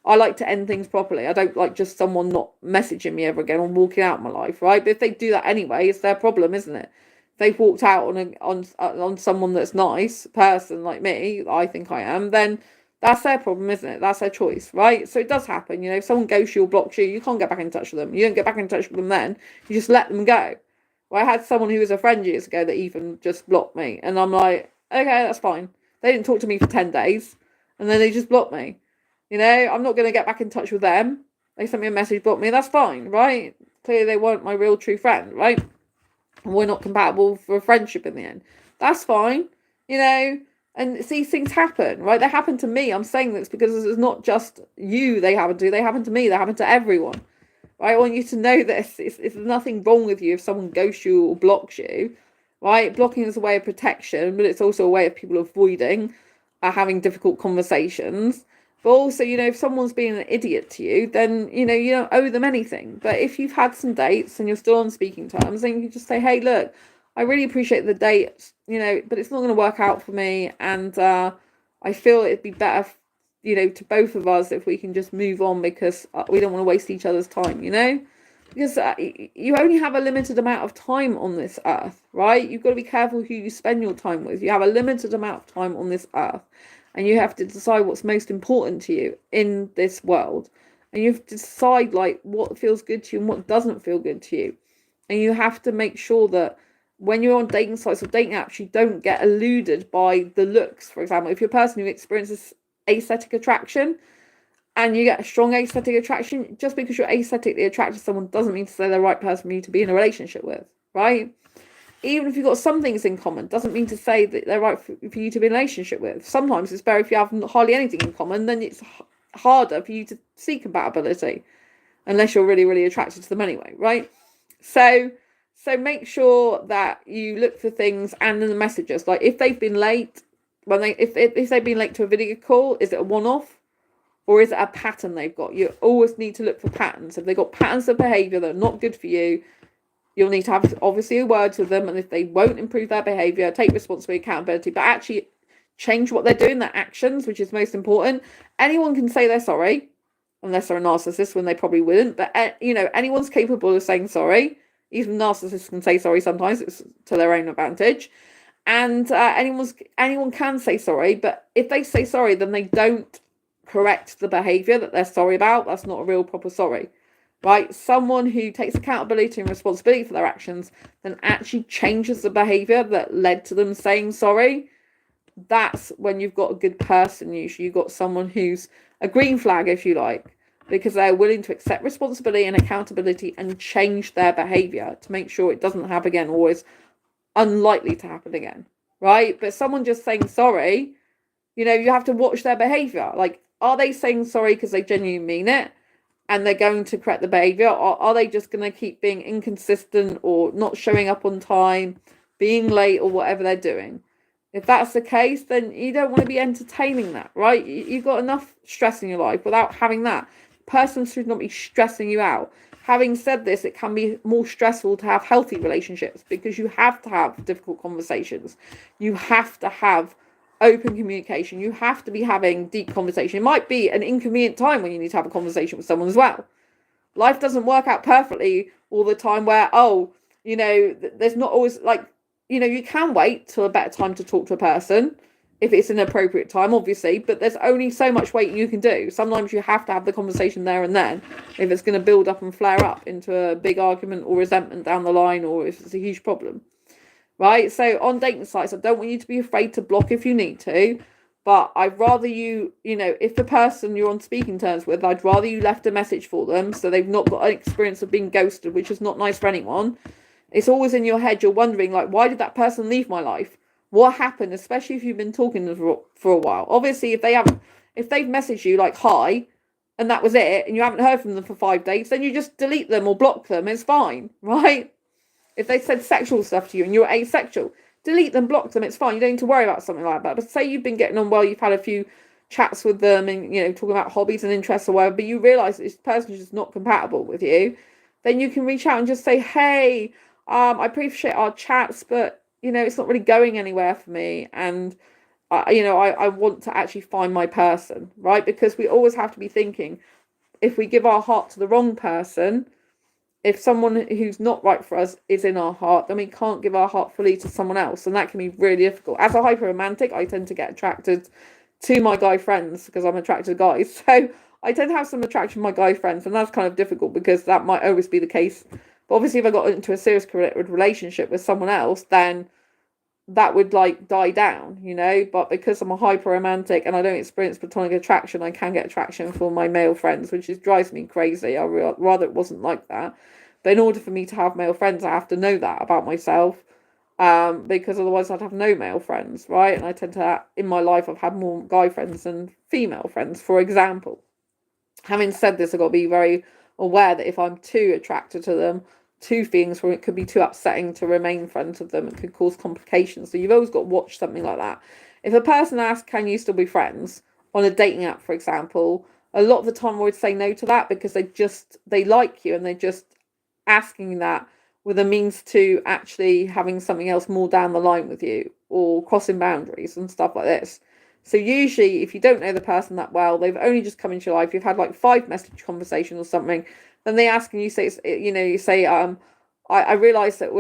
I like to end things properly. I don't like just someone not messaging me ever again or walking out of my life, right? But if they do that anyway, it's their problem, isn't it? If they've walked out on someone that's nice person like me, I think I am, then that's their problem, isn't it? That's their choice, right? So it does happen, if someone ghosts you or blocks you, you can't get back in touch with them. You don't get back in touch with them then. You just let them go. Well, I had someone who was a friend years ago that even just blocked me. And I'm like, okay, that's fine. They didn't talk to me for 10 days. And then they just blocked me. I'm not going to get back in touch with them. They sent me a message, blocked me. That's fine, right? Clearly they weren't my real true friend, right? And we're not compatible for a friendship in the end. That's fine, And these things happen, right? They happen to me. I'm saying this because it's not just you they happen to. They happen to me. They happen to everyone. Right? I want you to know this. It's nothing wrong with you if someone ghosts you or blocks you. Right? Blocking is a way of protection, but it's also a way of people avoiding having difficult conversations. But also, if someone's being an idiot to you, then, you don't owe them anything. But if you've had some dates and you're still on speaking terms, then you can just say, hey, look, I really appreciate the date, but it's not going to work out for me. And I feel it'd be better, to both of us if we can just move on because we don't want to waste each other's time, Because you only have a limited amount of time on this earth, right? You've got to be careful who you spend your time with. You have a limited amount of time on this earth. And you have to decide what's most important to you in this world. And you have to decide, what feels good to you and what doesn't feel good to you. And you have to make sure that when you're on dating sites or dating apps, you don't get eluded by the looks. For example, if you're a person who experiences aesthetic attraction and you get a strong aesthetic attraction, just because you're aesthetically attracted to someone doesn't mean to say they're the right person for you to be in a relationship with, right? Even if you've got some things in common, doesn't mean to say that they're right for you to be in a relationship with. Sometimes it's better if you have hardly anything in common, then it's harder for you to see compatibility, unless you're really, really attracted to them anyway, right? So make sure that you look for things and in the messages. Like if they've been late, if they've been late to a video call, is it a one-off or is it a pattern they've got? You always need to look for patterns. If they've got patterns of behaviour that are not good for you, you'll need to have obviously a word with them, and if they won't improve their behaviour, take responsibility, accountability, but actually change what they're doing, their actions, which is most important. Anyone can say they're sorry, unless they're a narcissist, when they probably wouldn't. But anyone's capable of saying sorry. Even narcissists can say sorry sometimes. It's to their own advantage, and anyone can say sorry. But if they say sorry, then they don't correct the behaviour that they're sorry about. That's not a real proper sorry. Right, someone who takes accountability and responsibility for their actions then actually changes the behaviour that led to them saying sorry. That's when you've got a good person. Usually you've got someone who's a green flag, if you like, because they're willing to accept responsibility and accountability and change their behaviour to make sure it doesn't happen again or is unlikely to happen again, right? But someone just saying sorry, you have to watch their behaviour. Like, are they saying sorry because they genuinely mean it? And they're going to correct the behaviour, or are they just going to keep being inconsistent or not showing up on time, being late, or whatever they're doing? If that's the case, then you don't want to be entertaining that, right? You've got enough stress in your life without having that. Person should not be stressing you out. Having said this, it can be more stressful to have healthy relationships because you have to have difficult conversations. You have to have open communication. You have to be having deep conversation. It might be an inconvenient time when you need to have a conversation with someone as well. Life doesn't work out perfectly all the time where, there's not always you can wait till a better time to talk to a person if it's an appropriate time, obviously, but there's only so much waiting you can do. Sometimes you have to have the conversation there and then if it's going to build up and flare up into a big argument or resentment down the line, or if it's a huge problem. Right, so on dating sites, I don't want you to be afraid to block if you need to, but I'd rather you, if the person you're on speaking terms with, I'd rather you left a message for them so they've not got an experience of being ghosted, which is not nice for anyone. It's always in your head, you're wondering, why did that person leave my life? what happened, especially if you've been talking to them for a while. Obviously, if they've messaged you like hi, and that was it, and you haven't heard from them for 5 days, then you just delete them or block them. It's fine, right? If they said sexual stuff to you and you're asexual, delete them, block them. It's fine. You don't need to worry about something like that. But say you've been getting on well, you've had a few chats with them, and talking about hobbies and interests or whatever, but you realise this person is just not compatible with you, then you can reach out and just say, hey, I appreciate our chats, but it's not really going anywhere for me, and I want to actually find my person, right? Because we always have to be thinking, if we give our heart to the wrong person, if someone who's not right for us is in our heart, then we can't give our heart fully to someone else, and that can be really difficult. As a hyper romantic, I tend to get attracted to my guy friends because I'm attracted to guys, so I tend to have some attraction to my guy friends, and that's kind of difficult because that might always be the case. But obviously, if I got into a serious relationship with someone else, then that would like die down, but because I'm a hyper romantic and I don't experience platonic attraction, I can get attraction for my male friends, which drives me crazy. I rather it wasn't like that, but in order for me to have male friends, I have to know that about myself, because otherwise I'd have no male friends, right? And I tend to, in my life, I've had more guy friends than female friends, for example. Having said this, I've got to be very aware that if I'm too attracted to them, two feelings where it could be too upsetting to remain friends with them, it could cause complications. So you've always got to watch something like that. If a person asks, can you still be friends on a dating app, for example, a lot of the time I would say no to that, because they like you and they're just asking that with a means to actually having something else more down the line with you, or crossing boundaries and stuff like this. So usually if you don't know the person that well, they've only just come into your life, you've had like 5 message conversations or something, then they ask and you say, I realise that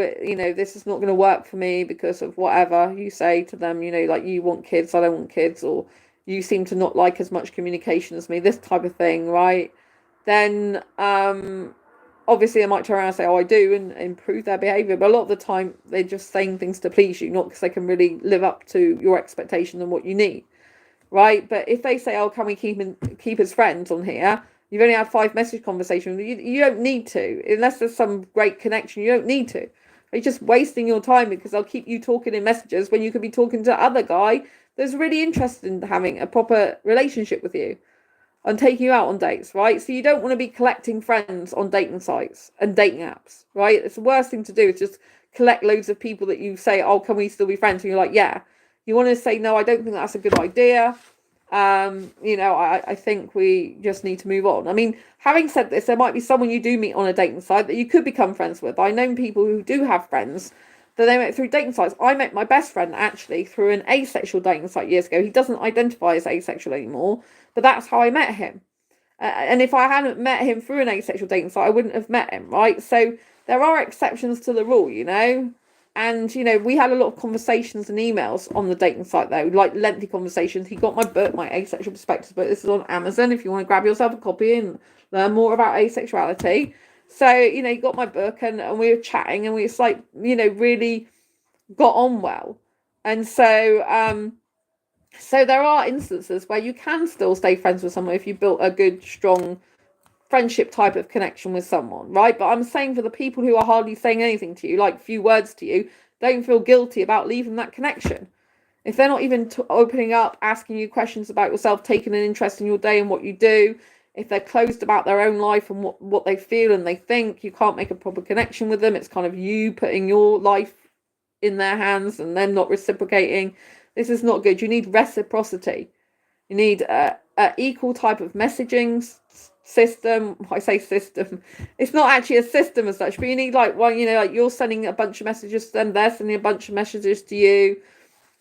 this is not going to work for me because of whatever. You say to them, like, you want kids, I don't want kids, or you seem to not like as much communication as me, this type of thing, right? Then obviously they might turn around and say, oh, I do, and improve their behaviour. But a lot of the time they're just saying things to please you, not because they can really live up to your expectation and what you need, right? But if they say, oh, can we keep as friends on here? You've only had 5 message conversations. You don't need to. Unless there's some great connection, you don't need to. You're just wasting your time, because they'll keep you talking in messages when you could be talking to other guy that's really interested in having a proper relationship with you and taking you out on dates, right? So you don't want to be collecting friends on dating sites and dating apps, right? It's the worst thing to do, is just collect loads of people that you say, oh, can we still be friends? And you're like, yeah. You want to say, no, I don't think that's a good idea. I think we just need to move on. I mean, having said this, there might be someone you do meet on a dating site that you could become friends with. I know people who do have friends that they met through dating sites. I met my best friend actually through an asexual dating site years ago. He doesn't identify as asexual anymore, but that's how I met him. And if I hadn't met him through an asexual dating site, I wouldn't have met him, right? So there are exceptions to the rule, And, we had a lot of conversations and emails on the dating site, though, like lengthy conversations. He got my book, my Asexual Perspectives book. This is on Amazon if you want to grab yourself a copy and learn more about asexuality. So, he got my book, and we were chatting, and it's like, really got on well. And so, so there are instances where you can still stay friends with someone if you built a good, strong friendship type of connection with someone, right? But I'm saying for the people who are hardly saying anything to you, like few words to you, don't feel guilty about leaving that connection. If they're not even opening up, asking you questions about yourself, taking an interest in your day and what you do, if they're closed about their own life and what they feel and they think, you can't make a proper connection with them. It's kind of you putting your life in their hands and them not reciprocating. This is not good. You need reciprocity. You need a equal type of messaging system. I say system, it's not actually a system as such, but you need like like you're sending a bunch of messages to them, they're sending a bunch of messages to you.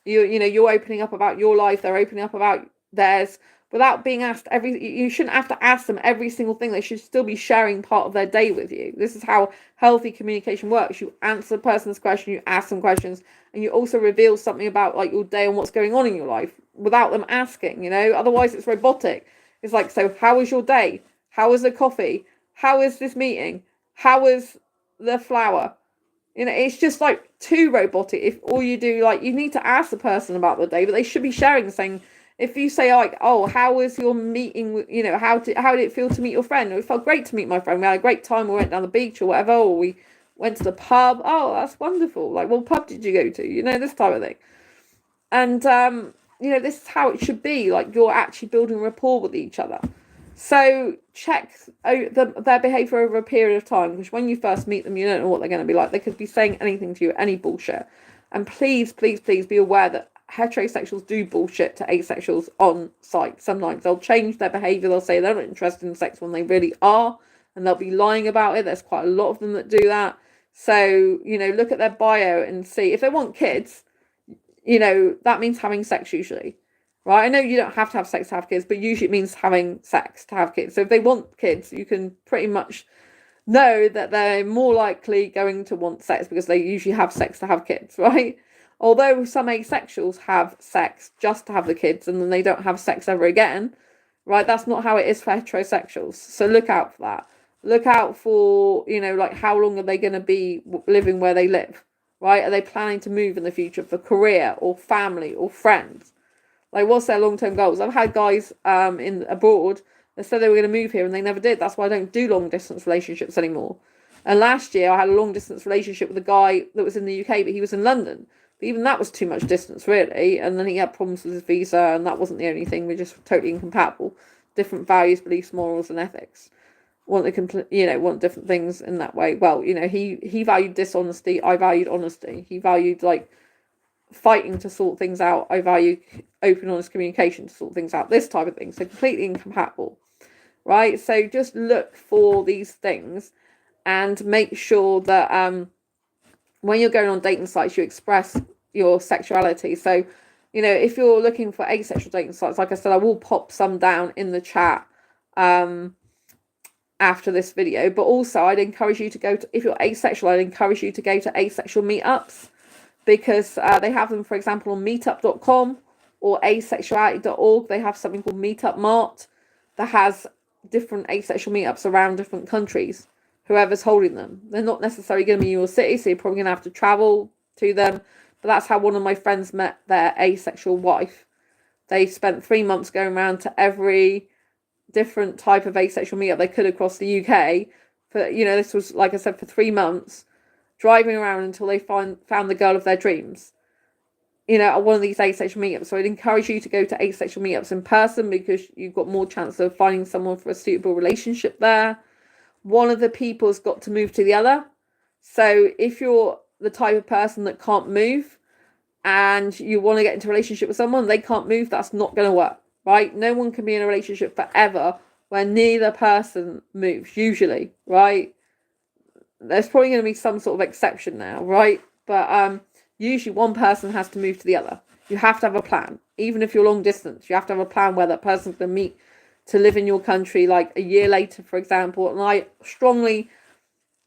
You're opening up about your life, they're opening up about theirs, without being asked you shouldn't have to ask them every single thing. They should still be sharing part of their day with you. This is how healthy communication works. You answer the person's question, you ask them questions, and you also reveal something about like your day and what's going on in your life without them asking. Otherwise it's robotic. It's like, so how was your day? How was the coffee? How is this meeting? How was the flower? It's just like too robotic. If all you do, like, you need to ask the person about the day, but they should be sharing, saying, if you say like, oh, how was your meeting with, how did it feel to meet your friend? It felt great to meet my friend. We had a great time. We went down the beach or whatever, or we went to the pub. Oh, that's wonderful. Like, what pub did you go to? This type of thing. And this is how it should be. Like, you're actually building rapport with each other. So check their behaviour over a period of time, because when you first meet them, you don't know what they're going to be like. They could be saying anything to you, any bullshit. And please, please, please be aware that heterosexuals do bullshit to asexuals on site. Sometimes they'll change their behaviour. They'll say they're not interested in sex when they really are, and they'll be lying about it. There's quite a lot of them that do that. So, look at their bio and see if they want kids. That means having sex usually. Right, I know you don't have to have sex to have kids, but usually it means having sex to have kids. So if they want kids, you can pretty much know that they're more likely going to want sex, because they usually have sex to have kids, right? Although some asexuals have sex just to have the kids and then they don't have sex ever again, right? That's not how it is for heterosexuals. So look out for that. Look out for, like, how long are they going to be living where they live, right? Are they planning to move in the future for career or family or friends? Like, what's their long-term goals? I've had guys in abroad that said they were going to move here and they never did. That's why I don't do long-distance relationships anymore. And last year I had a long-distance relationship with a guy that was in the UK, but he was in London. But even that was too much distance, really. And then he had problems with his visa, and that wasn't the only thing. We're just totally incompatible. Different values, beliefs, morals, and ethics. Want different things in that way. Well, he valued dishonesty. I valued honesty. He valued, like, fighting to sort things out. I value open, honest communication to sort things out. This type of thing. So completely incompatible, right? So just look for these things and make sure that when you're going on dating sites, you express your sexuality. So, if you're looking for asexual dating sites, like I said, I will pop some down in the chat after this video. But also, I'd encourage you to go to, if you're asexual, I'd encourage you to go to asexual meetups, because they have them, for example, on meetup.com or asexuality.org. They have something called Meetup Mart that has different asexual meetups around different countries, whoever's holding them. They're not necessarily going to be in your city, so you're probably going to have to travel to them. But that's how one of my friends met their asexual wife. They spent 3 months going around to every different type of asexual meetup they could across the UK. For, this was, like I said, for 3 months. Driving around until they found the girl of their dreams, at one of these asexual meetups. So I'd encourage you to go to asexual meetups in person, because you've got more chance of finding someone for a suitable relationship there. One of the people's got to move to the other. So if you're the type of person that can't move and you want to get into a relationship with someone, they can't move, that's not going to work, right? No one can be in a relationship forever where neither person moves, usually, right? There's probably going to be some sort of exception now, right? But usually one person has to move to the other. You have to have a plan. Even if you're long distance, you have to have a plan where that person's going to meet to live in your country, like a year later, for example. And I strongly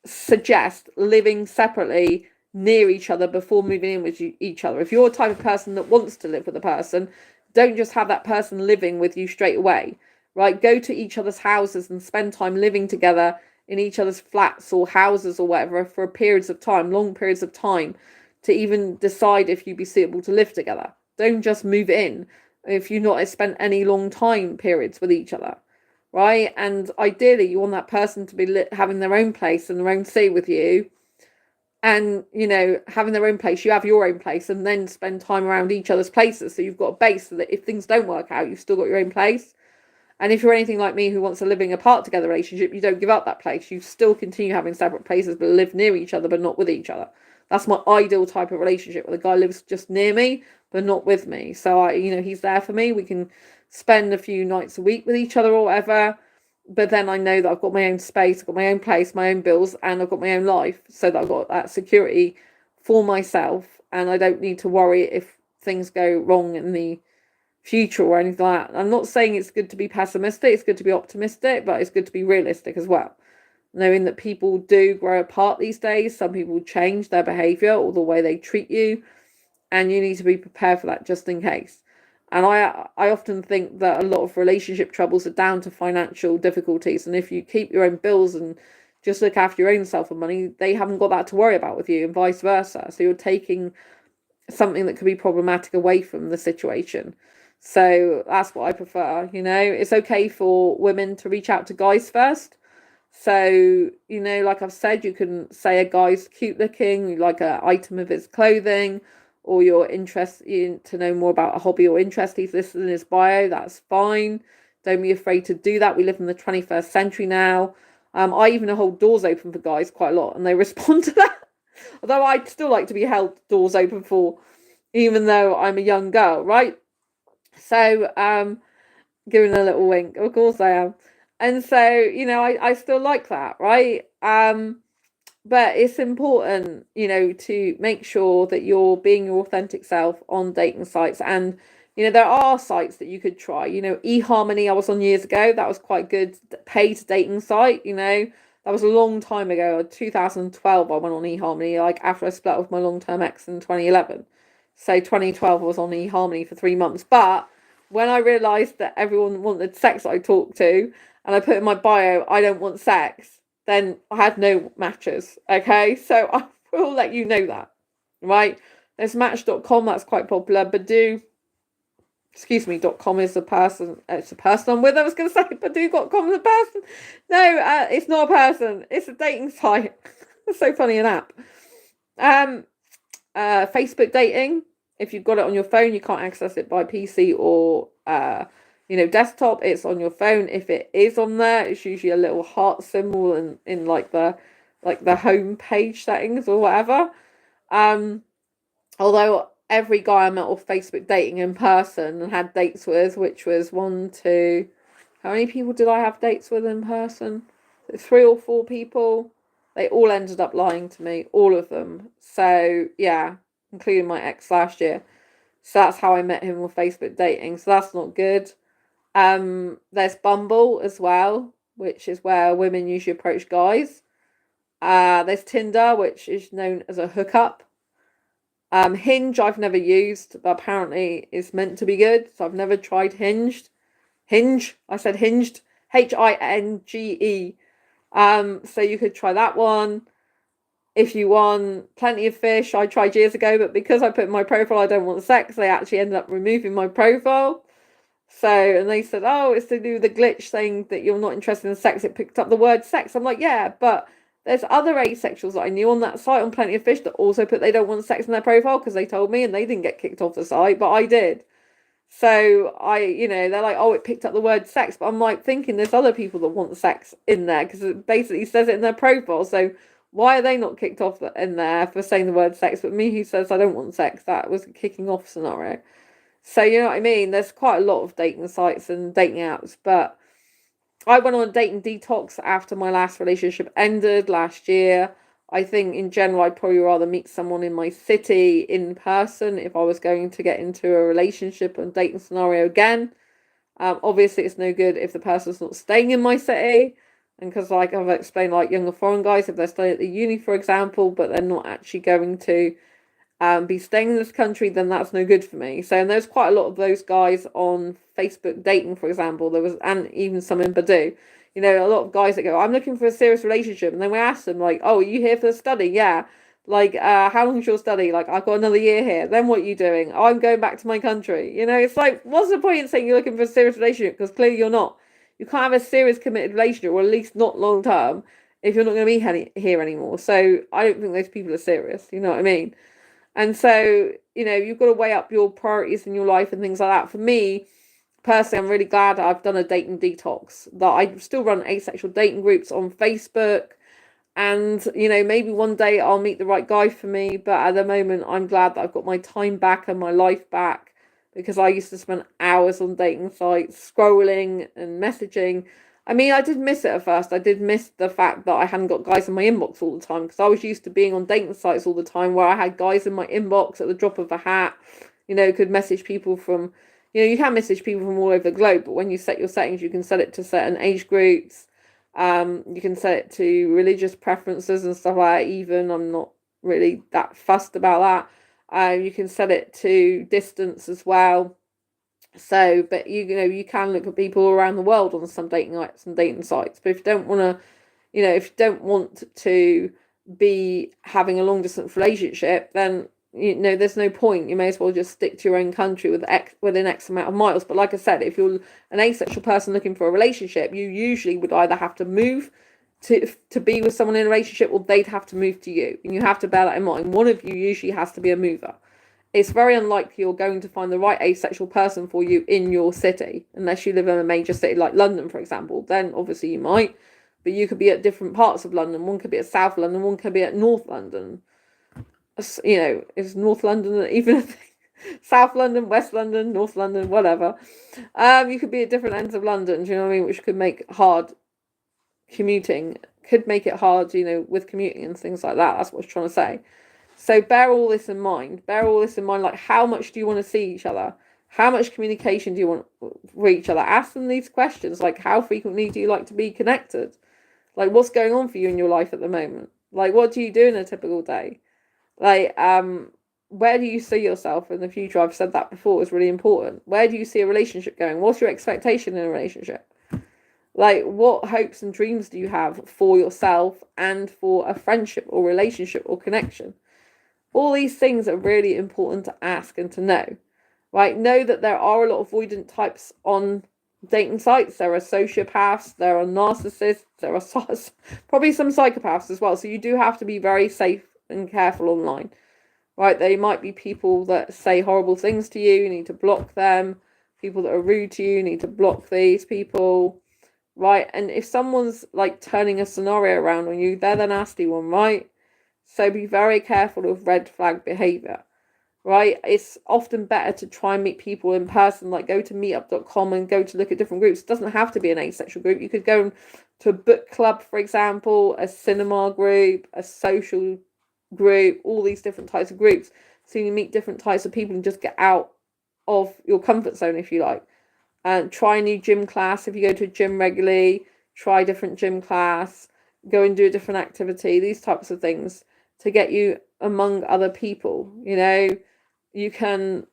suggest living separately near each other before moving in with each other. If you're a type of person that wants to live with a person, don't just have that person living with you straight away, right? Go to each other's houses and spend time living together in each other's flats or houses or whatever for periods of time, long periods of time, to even decide if you'd be suitable to live together. Don't just move in if you've not spent any long time periods with each other, right? And ideally, you want that person to be having their own place and their own city with you, and having their own place. You have your own place, and then spend time around each other's places, so you've got a base, so that if things don't work out, you've still got your own place. And if you're anything like me, who wants a living apart together relationship, you don't give up that place. You still continue having separate places, but live near each other, but not with each other. That's my ideal type of relationship, where the guy lives just near me, but not with me. So he's there for me. We can spend a few nights a week with each other or whatever. But then I know that I've got my own space, I've got my own place, my own bills, and I've got my own life, so that I've got that security for myself, and I don't need to worry if things go wrong in the future or anything like that. I'm not saying it's good to be pessimistic, it's good to be optimistic, but it's good to be realistic as well. Knowing that people do grow apart these days, some people change their behaviour or the way they treat you, and you need to be prepared for that just in case. And I often think that a lot of relationship troubles are down to financial difficulties, and if you keep your own bills and just look after your own self and money, they haven't got that to worry about with you, and vice versa. So you're taking something that could be problematic away from the situation. So that's what I prefer. It's okay for women to reach out to guys first. So, like I've said, you can say a guy's cute looking, you like an item of his clothing, or you're interested to know more about a hobby or interest he's listed in his bio, that's fine. Don't be afraid to do that. We live in the 21st century now. I even hold doors open for guys quite a lot, and they respond to that. Although I'd still like to be held doors open for, even though I'm a young girl, right? So, giving a little wink. Of course I am. And so, I still like that, right? But it's important, to make sure that you're being your authentic self on dating sites. And, there are sites that you could try. eHarmony, I was on years ago. That was quite good paid dating site, That was a long time ago. 2012, I went on eHarmony, like after I split with my long-term ex in 2011. So 2012, I was on eHarmony for 3 months. But when I realised that everyone wanted sex that I talked to, and I put in my bio, I don't want sex, then I had no matches, okay? So I will let you know that, right? There's Match.com, that's quite popular. Badoo, .com is a person. It's a person I'm with. I was going to say Badoo.com is a person. No, it's not a person. It's a dating site. It's so funny, an app. Facebook dating. If you've got it on your phone, you can't access it by PC or desktop. It's on your phone. If it is on there, it's usually a little heart symbol in like the home page settings or whatever. Although every guy I met off Facebook dating in person and had dates with, which was 1, 2, how many people did I have dates with in person? 3 or 4 people. They all ended up lying to me, all of them. So yeah, including my ex last year. So that's how I met him with Facebook dating. So that's not good. There's Bumble as well, which is where women usually approach guys. There's Tinder, which is known as a hookup. Hinge I've never used, but apparently it's meant to be good. So I've never tried Hinge. I said hinged. Hinge. So you could try that one if you want. Plenty of Fish I tried years ago, but because I put in my profile I don't want sex, they actually ended up removing my profile. So, and they said, oh, it's to do with the glitch saying that you're not interested in sex. It picked up the word sex. I'm like, yeah, but there's other asexuals that I knew on that site on Plenty of Fish that also put they don't want sex in their profile because they told me, and they didn't get kicked off the site, but I did. So they're like, oh, it picked up the word sex, but I'm like thinking there's other people that want sex in there because it basically says it in their profile. So why are they not kicked off in there for saying the word sex? But me who says I don't want sex, that was a kicking off scenario. So you know what I mean? There's quite a lot of dating sites and dating apps, but I went on a dating detox after my last relationship ended last year. I think in general, I'd probably rather meet someone in my city in person if I was going to get into a relationship and dating scenario again. Obviously, it's no good if the person's not staying in my city. And because, like I've explained, like younger foreign guys, if they're staying at the uni, for example, but they're not actually going to be staying in this country, then that's no good for me. So, and there's quite a lot of those guys on Facebook dating, for example. There was, and even some in Badoo. A lot of guys that go, I'm looking for a serious relationship, and then we ask them like, oh, are you here for the study? Yeah. Like, how long is your study? Like, I've got another year here. Then what are you doing? Oh, I'm going back to my country. It's like, what's the point in saying you're looking for a serious relationship? Because clearly you're not. You can't have a serious committed relationship, or at least not long term, if you're not going to be here anymore. So I don't think those people are serious. You know what I mean? And so, you've got to weigh up your priorities in your life and things like that. For me, personally, I'm really glad I've done a dating detox, that I still run asexual dating groups on Facebook. And, maybe one day I'll meet the right guy for me. But at the moment, I'm glad that I've got my time back and my life back, because I used to spend hours on dating sites, scrolling and messaging. I mean, I did miss it at first. I did miss the fact that I hadn't got guys in my inbox all the time, because I was used to being on dating sites all the time where I had guys in my inbox at the drop of a hat, could message people from, you can message people from all over the globe, but when you set your settings, you can set it to certain age groups. You can set it to religious preferences and stuff like that. Even I'm not really that fussed about that. You can set it to distance as well. So, but you can look at people around the world on some dating sites. But if you don't want to, if you don't want to be having a long distance relationship, then there's no point. You may as well just stick to your own country within X amount of miles. But like I said, if you're an asexual person looking for a relationship, you usually would either have to move to be with someone in a relationship, or they'd have to move to you, and you have to bear that in mind. One of you usually has to be a mover it's very unlikely you're going to find the right asexual person for you in your city, unless you live in a major city like London, for example. Then obviously you might, but you could be at different parts of London. One could be at South London, one could be at North London. You know, is North London even a thing? South London, West London, North London, whatever. You could be at different ends of London, do you know what I mean? Which could make hard commuting, could make it hard, you know, with commuting and things like that. That's what I was trying to say. So bear all this in mind. Bear all this in mind, like how much do you want to see each other? How much communication do you want with each other? Ask them these questions, like how frequently do you like to be connected? Like what's going on for you in your life at the moment? Like what do you do in a typical day? Like, where do you see yourself in the future? I've said that before, it's really important. Where do you see a relationship going? What's your expectation in a relationship? Like, what hopes and dreams do you have for yourself and for a friendship or relationship or connection? All these things are really important to ask and to know, right? Know that there are a lot of avoidant types on dating sites. There are sociopaths, there are narcissists, there are probably some psychopaths as well. So you do have to be very safe and careful online, right? They might be people that say horrible things to you. You need to block them. People that are rude to you need to block these people, right? And if someone's like turning a scenario around on you, they're the nasty one, right? So be very careful of red flag behavior, right? It's often better to try and meet people in person, like go to meetup.com and go to look at different groups. It doesn't have to be an asexual group. You could go to a book club, for example, a cinema group, a social group, all these different types of groups. So you meet different types of people and just get out of your comfort zone, if you like. And try a new gym class. If you go to a gym regularly, try a different gym class, go and do a different activity, these types of things to get you among other people. You know, you can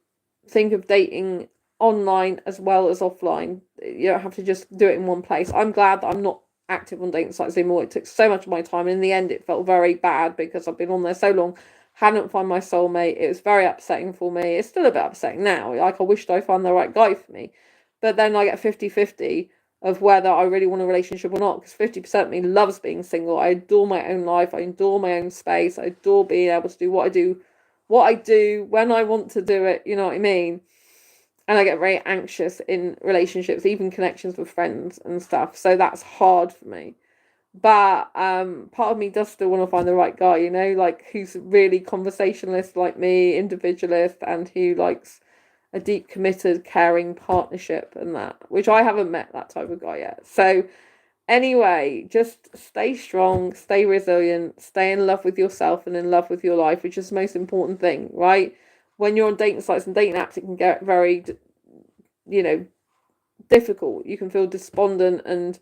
think of dating online as well as offline. You don't have to just do it in one place. I'm glad that I'm not active on dating sites anymore. It took so much of my time. In the end, it felt very bad because I've been on there so long, hadn't found my soulmate. It was very upsetting for me. It's still a bit upsetting now. Like, I wished I found the right guy for me. But then I get 50-50 of whether I really want a relationship or not, because 50% of me loves being single. I adore my own life. I adore my own space. I adore being able to do what I do when I want to do it. You know what I mean? And I get very anxious in relationships, even connections with friends and stuff. So that's hard for me. But part of me does still want to find the right guy, you know, like who's really conversationalist like me, individualist, and who likes a deep, committed, caring partnership and that, which I haven't met that type of guy yet. So anyway, just stay strong, stay resilient, stay in love with yourself and in love with your life, which is the most important thing, right? When you're on dating sites and dating apps, it can get very, you know, difficult. You can feel despondent and,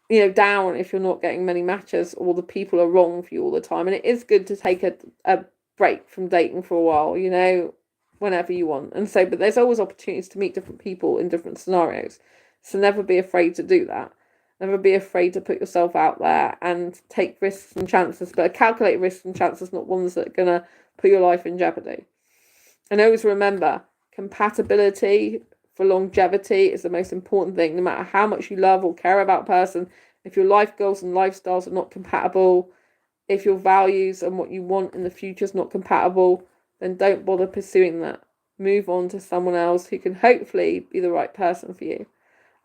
you know, down if you're not getting many matches or the people are wrong for you all the time. And it is good to take a break from dating for a while, you know, whenever you want. And so, but there's always opportunities to meet different people in different scenarios. So never be afraid to do that. Never be afraid to put yourself out there and take risks and chances, but calculate risks and chances, not ones that are going to put your life in jeopardy. And always remember, compatibility for longevity is the most important thing. No matter how much you love or care about a person, if your life goals and lifestyles are not compatible, if your values and what you want in the future is not compatible, then don't bother pursuing that. Move on to someone else who can hopefully be the right person for you.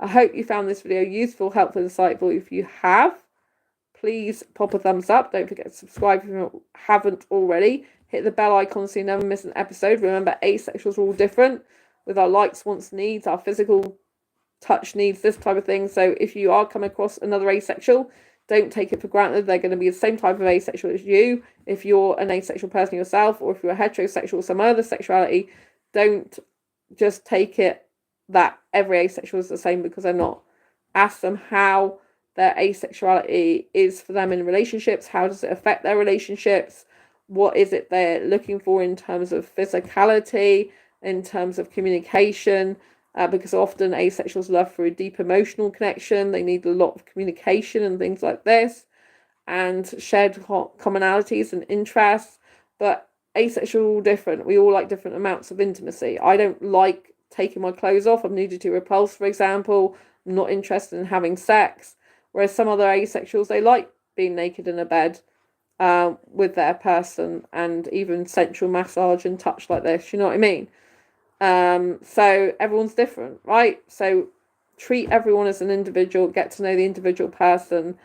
I hope you found this video useful, helpful, insightful. If you have, please pop a thumbs up. Don't forget to subscribe if you haven't already. Hit the bell icon so you never miss an episode. Remember, asexuals are all different with our likes, wants, needs, our physical touch needs, this type of thing. So if you are come across another asexual, don't take it for granted. They're going to be the same type of asexual as you. If you're an asexual person yourself, or if you're a heterosexual or some other sexuality, don't just take it that every asexual is the same, because they're not. Ask them how their asexuality is for them in relationships. How does it affect their relationships? What is it they're looking for in terms of physicality, in terms of communication? Because often asexuals love for a deep emotional connection. They need a lot of communication and things like this, and shared commonalities and interests. But asexual are all different. We all like different amounts of intimacy. I don't like taking my clothes off. I'm nudity repulsed, for example. I'm not interested in having sex. Whereas some other asexuals, they like being naked in a bed. with their person, and even sensual massage and touch like this, you know what I mean? So everyone's different, right? So treat everyone as an individual, get to know the individual person,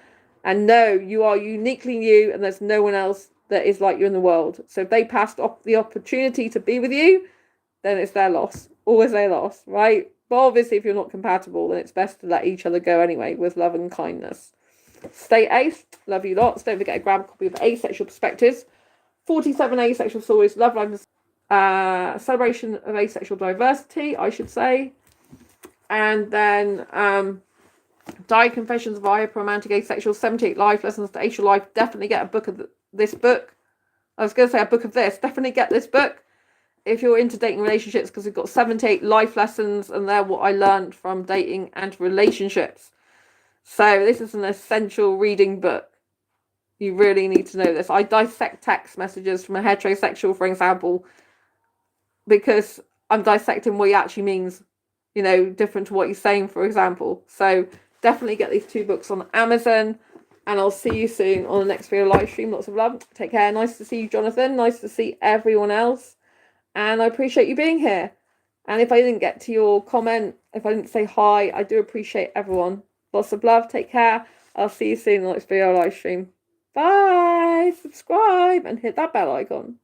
and know you are uniquely you, and there's no one else that is like you in the world. So if they passed off the opportunity to be with you, then it's their loss. Always their loss, right? But obviously, if you're not compatible, then it's best to let each other go anyway, with love and kindness. Stay ace. Love you lots. Don't forget to grab a copy of Asexual Perspectives. 47 Asexual Stories, Love Life, celebration of asexual diversity, I should say. And then Diary Confessions of a Hyperromantic Asexual, 78 Life Lessons to Asexual Life. Definitely get a book of this book. I was going to say a book of this. Definitely get this book if you're into dating relationships, because we've got 78 life lessons, and they're what I learned from dating and relationships. So this is an essential reading book. You really need to know this. I dissect text messages from a heterosexual, for example, because I'm dissecting what he actually means, you know, different to what he's saying, for example. So definitely get these 2 books on Amazon, and I'll see you soon on the next video live stream. Lots of love. Take care. Nice to see you, Jonathan. Nice to see everyone else. And I appreciate you being here. And if I didn't get to your comment, if I didn't say hi, I do appreciate everyone. Lots of love. Take care. I'll see you soon in the next video live stream. Bye. Subscribe and hit that bell icon.